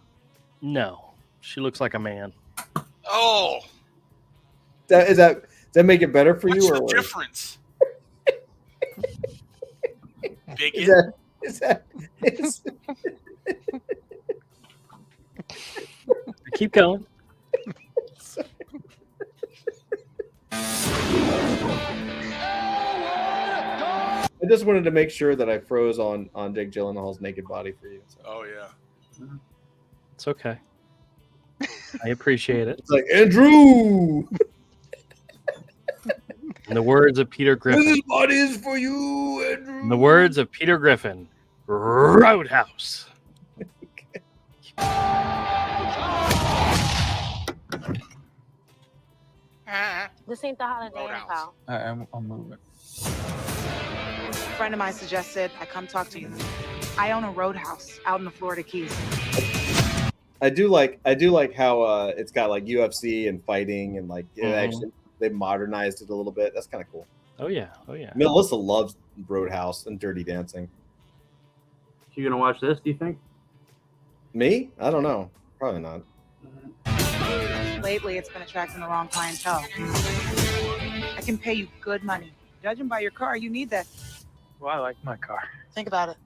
No, she looks like a man. Oh, Does that make it better for what's you, or the what? difference? Bigot. Is that Keep going. I just wanted to make sure that I froze on Jake Gyllenhaal's naked body for you. So. Oh yeah. It's okay. I appreciate it. It's like, Andrew! In the words of Peter Griffin. This body is for you, Andrew! In the words of Peter Griffin, Roadhouse. This ain't the Holiday Inn, pal. I'm moving. A friend of mine suggested I come talk to you. I own a roadhouse out in the Florida Keys. I do like how it's got like UFC and fighting and like it actually they modernized it a little bit. That's kind of cool. Oh yeah. Melissa loves Roadhouse and Dirty Dancing. You gonna watch this? Do you think? Me? I don't know. Probably not. Lately, it's been attracting the wrong clientele. I can pay you good money. Judging by your car, you need that. Well, I like my car. Think about it.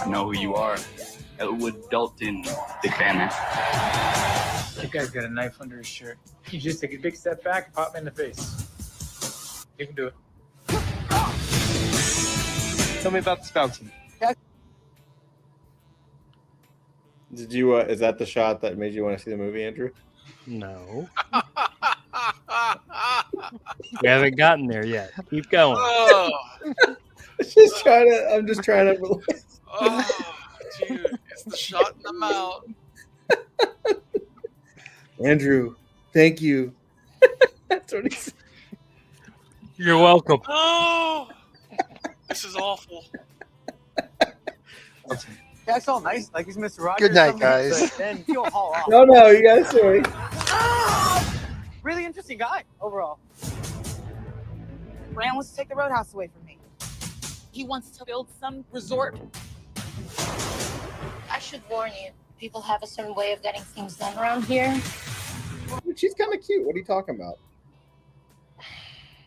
I know who you are. Elwood Dalton. Big fan, man. That guy's got a knife under his shirt. You just take a big step back and pop me in the face. You can do it. Tell me about this fountain. Did you? Is that the shot that made you want to see the movie, Andrew? No. We haven't gotten there yet. Keep going. Oh, I'm just trying to. oh, dude, it's the shot in the mouth. Andrew, thank you. That's what he said. You're welcome. Oh, this is awful. That's all nice. Like he's Mr. Rogers. Good night, guys. Then he'll haul off. No, you guys sorry. Really interesting guy overall. Brand wants to take the roadhouse away from me. He wants to build some resort. I should warn you, people have a certain way of getting things done around here. She's kind of cute. What are you talking about?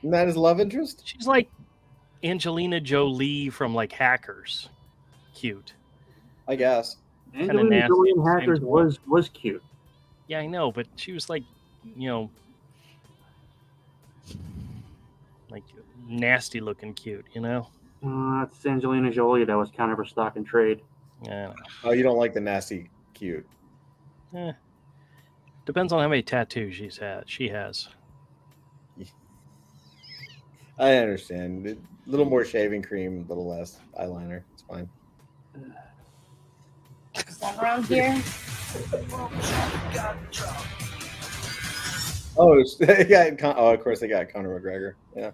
Isn't that his love interest? She's like Angelina Jolie from like Hackers. Cute. I guess. Angelina Jolie in Hackers was cute. Yeah, I know, but she was like, like nasty looking cute, That's Angelina Jolie. That was kind of her stock in trade. Yeah. Oh, you don't like the nasty cute? Depends on how many tattoos she has. I understand. A little more shaving cream, a little less eyeliner. It's fine. Is that around here? Oh, of course they got Conor McGregor. Yeah.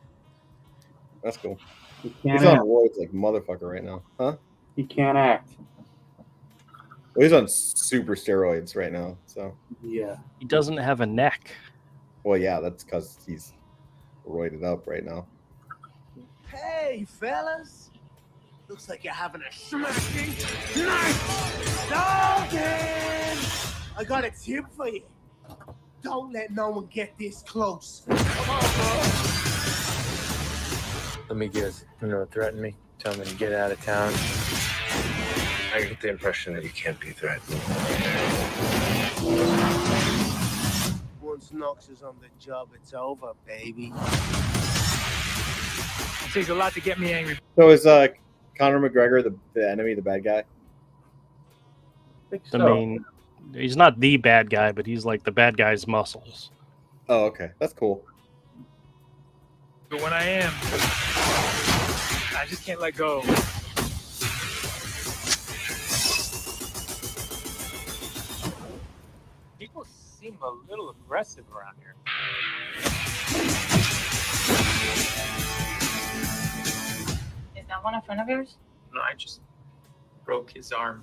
That's cool. He He's can't on act. roids like motherfucker right now, huh? He can't act. Well, he's on super steroids right now. So Yeah. He doesn't have a neck. well, yeah, that's because he's roided up right now. Hey, fellas. Looks like you're having a smashing night. Logan! I got a tip for you. Don't let no one get this close. Let me guess. Threaten me. Tell me to get out of town. I get the impression that you can't be threatened. Once Knox is on the job, it's over, baby. It takes a lot to get me angry. So is Conor McGregor the enemy, the bad guy? I mean, he's not the bad guy, but he's like the bad guy's muscles. Oh, okay, that's cool. But when I am, I just can't let go. People seem a little aggressive around here. Is that one in front of yours? No, I just broke his arm.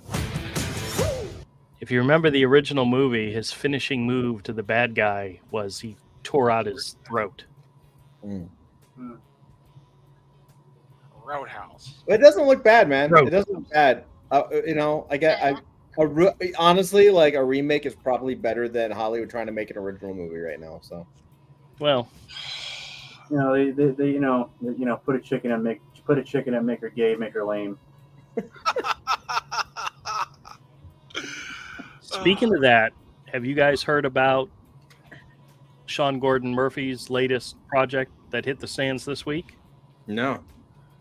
If you remember the original movie, his finishing move to the bad guy was he tore out his throat. Roadhouse. It doesn't look bad, man. Road. It doesn't look bad. Honestly, like a remake is probably better than Hollywood trying to make an original movie right now. So, well, they put a chicken and make her gay, make her lame. Speaking of that, have you guys heard about Sean Gordon Murphy's latest project that hit the stands this week? No.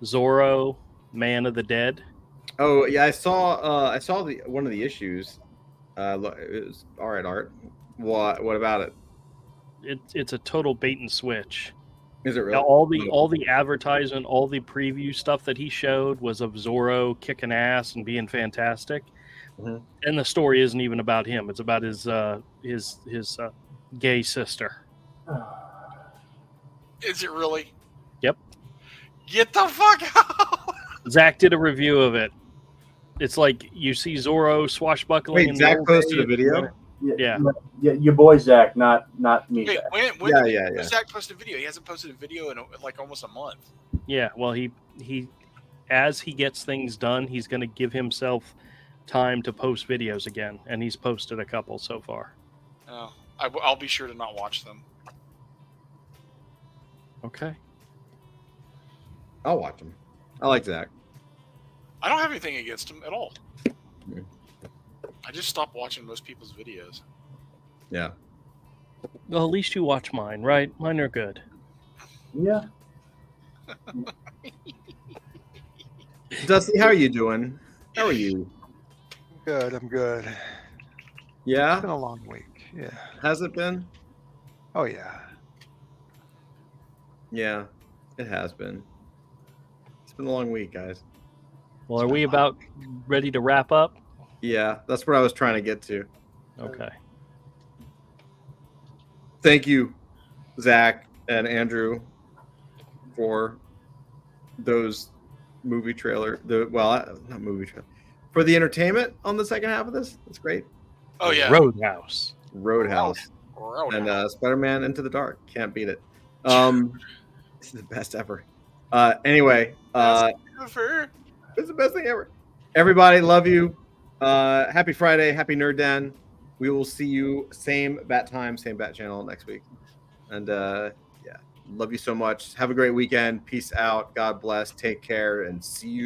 Zorro, Man of the Dead. Oh yeah, I saw the one of the issues. It was all right, Art. What about it? It's a total bait and switch. Is it really? Now, all the advertisement, all the preview stuff that he showed was of Zorro kicking ass and being fantastic. Mm-hmm. And the story isn't even about him. It's about his gay sister. Is it really? Yep. Get the fuck out! Zach did a review of it. It's like you see Zorro swashbuckling. Wait, in Zach the old posted a days, video? Yeah. Your boy Zach, not me. Wait, Zach. when did Zach post a video? He hasn't posted a video in like almost a month. Yeah, well, he as he gets things done, he's going to give himself time to post videos again, and he's posted a couple so far. Oh, I'll be sure to not watch them. Okay. I'll watch him. I like Zach. I don't have anything against him at all. Yeah. I just stopped watching most people's videos. Yeah. Well, at least you watch mine, right? Mine are good. Yeah. Dusty, how are you doing? How are you? Good, I'm good. Yeah? It's been a long week. Yeah. Has it been? Oh yeah. Yeah, it has been. It's been a long week, guys. Well, are we about ready to wrap up? Yeah, that's what I was trying to get to. Okay. Thank you, Zach and Andrew, for those movie trailer. Not movie trailer. For the entertainment on the second half of this. That's great. Oh yeah. Roadhouse. Roadhouse. And Spider-Man Into the Dark. Can't beat it. This is the best ever. Anyway, it's the best thing ever. Everybody, love you. Happy Friday. Happy Nerd Den. We will see you same bat time, same bat channel next week. And yeah, love you so much. Have a great weekend. Peace out. God bless. Take care and see you.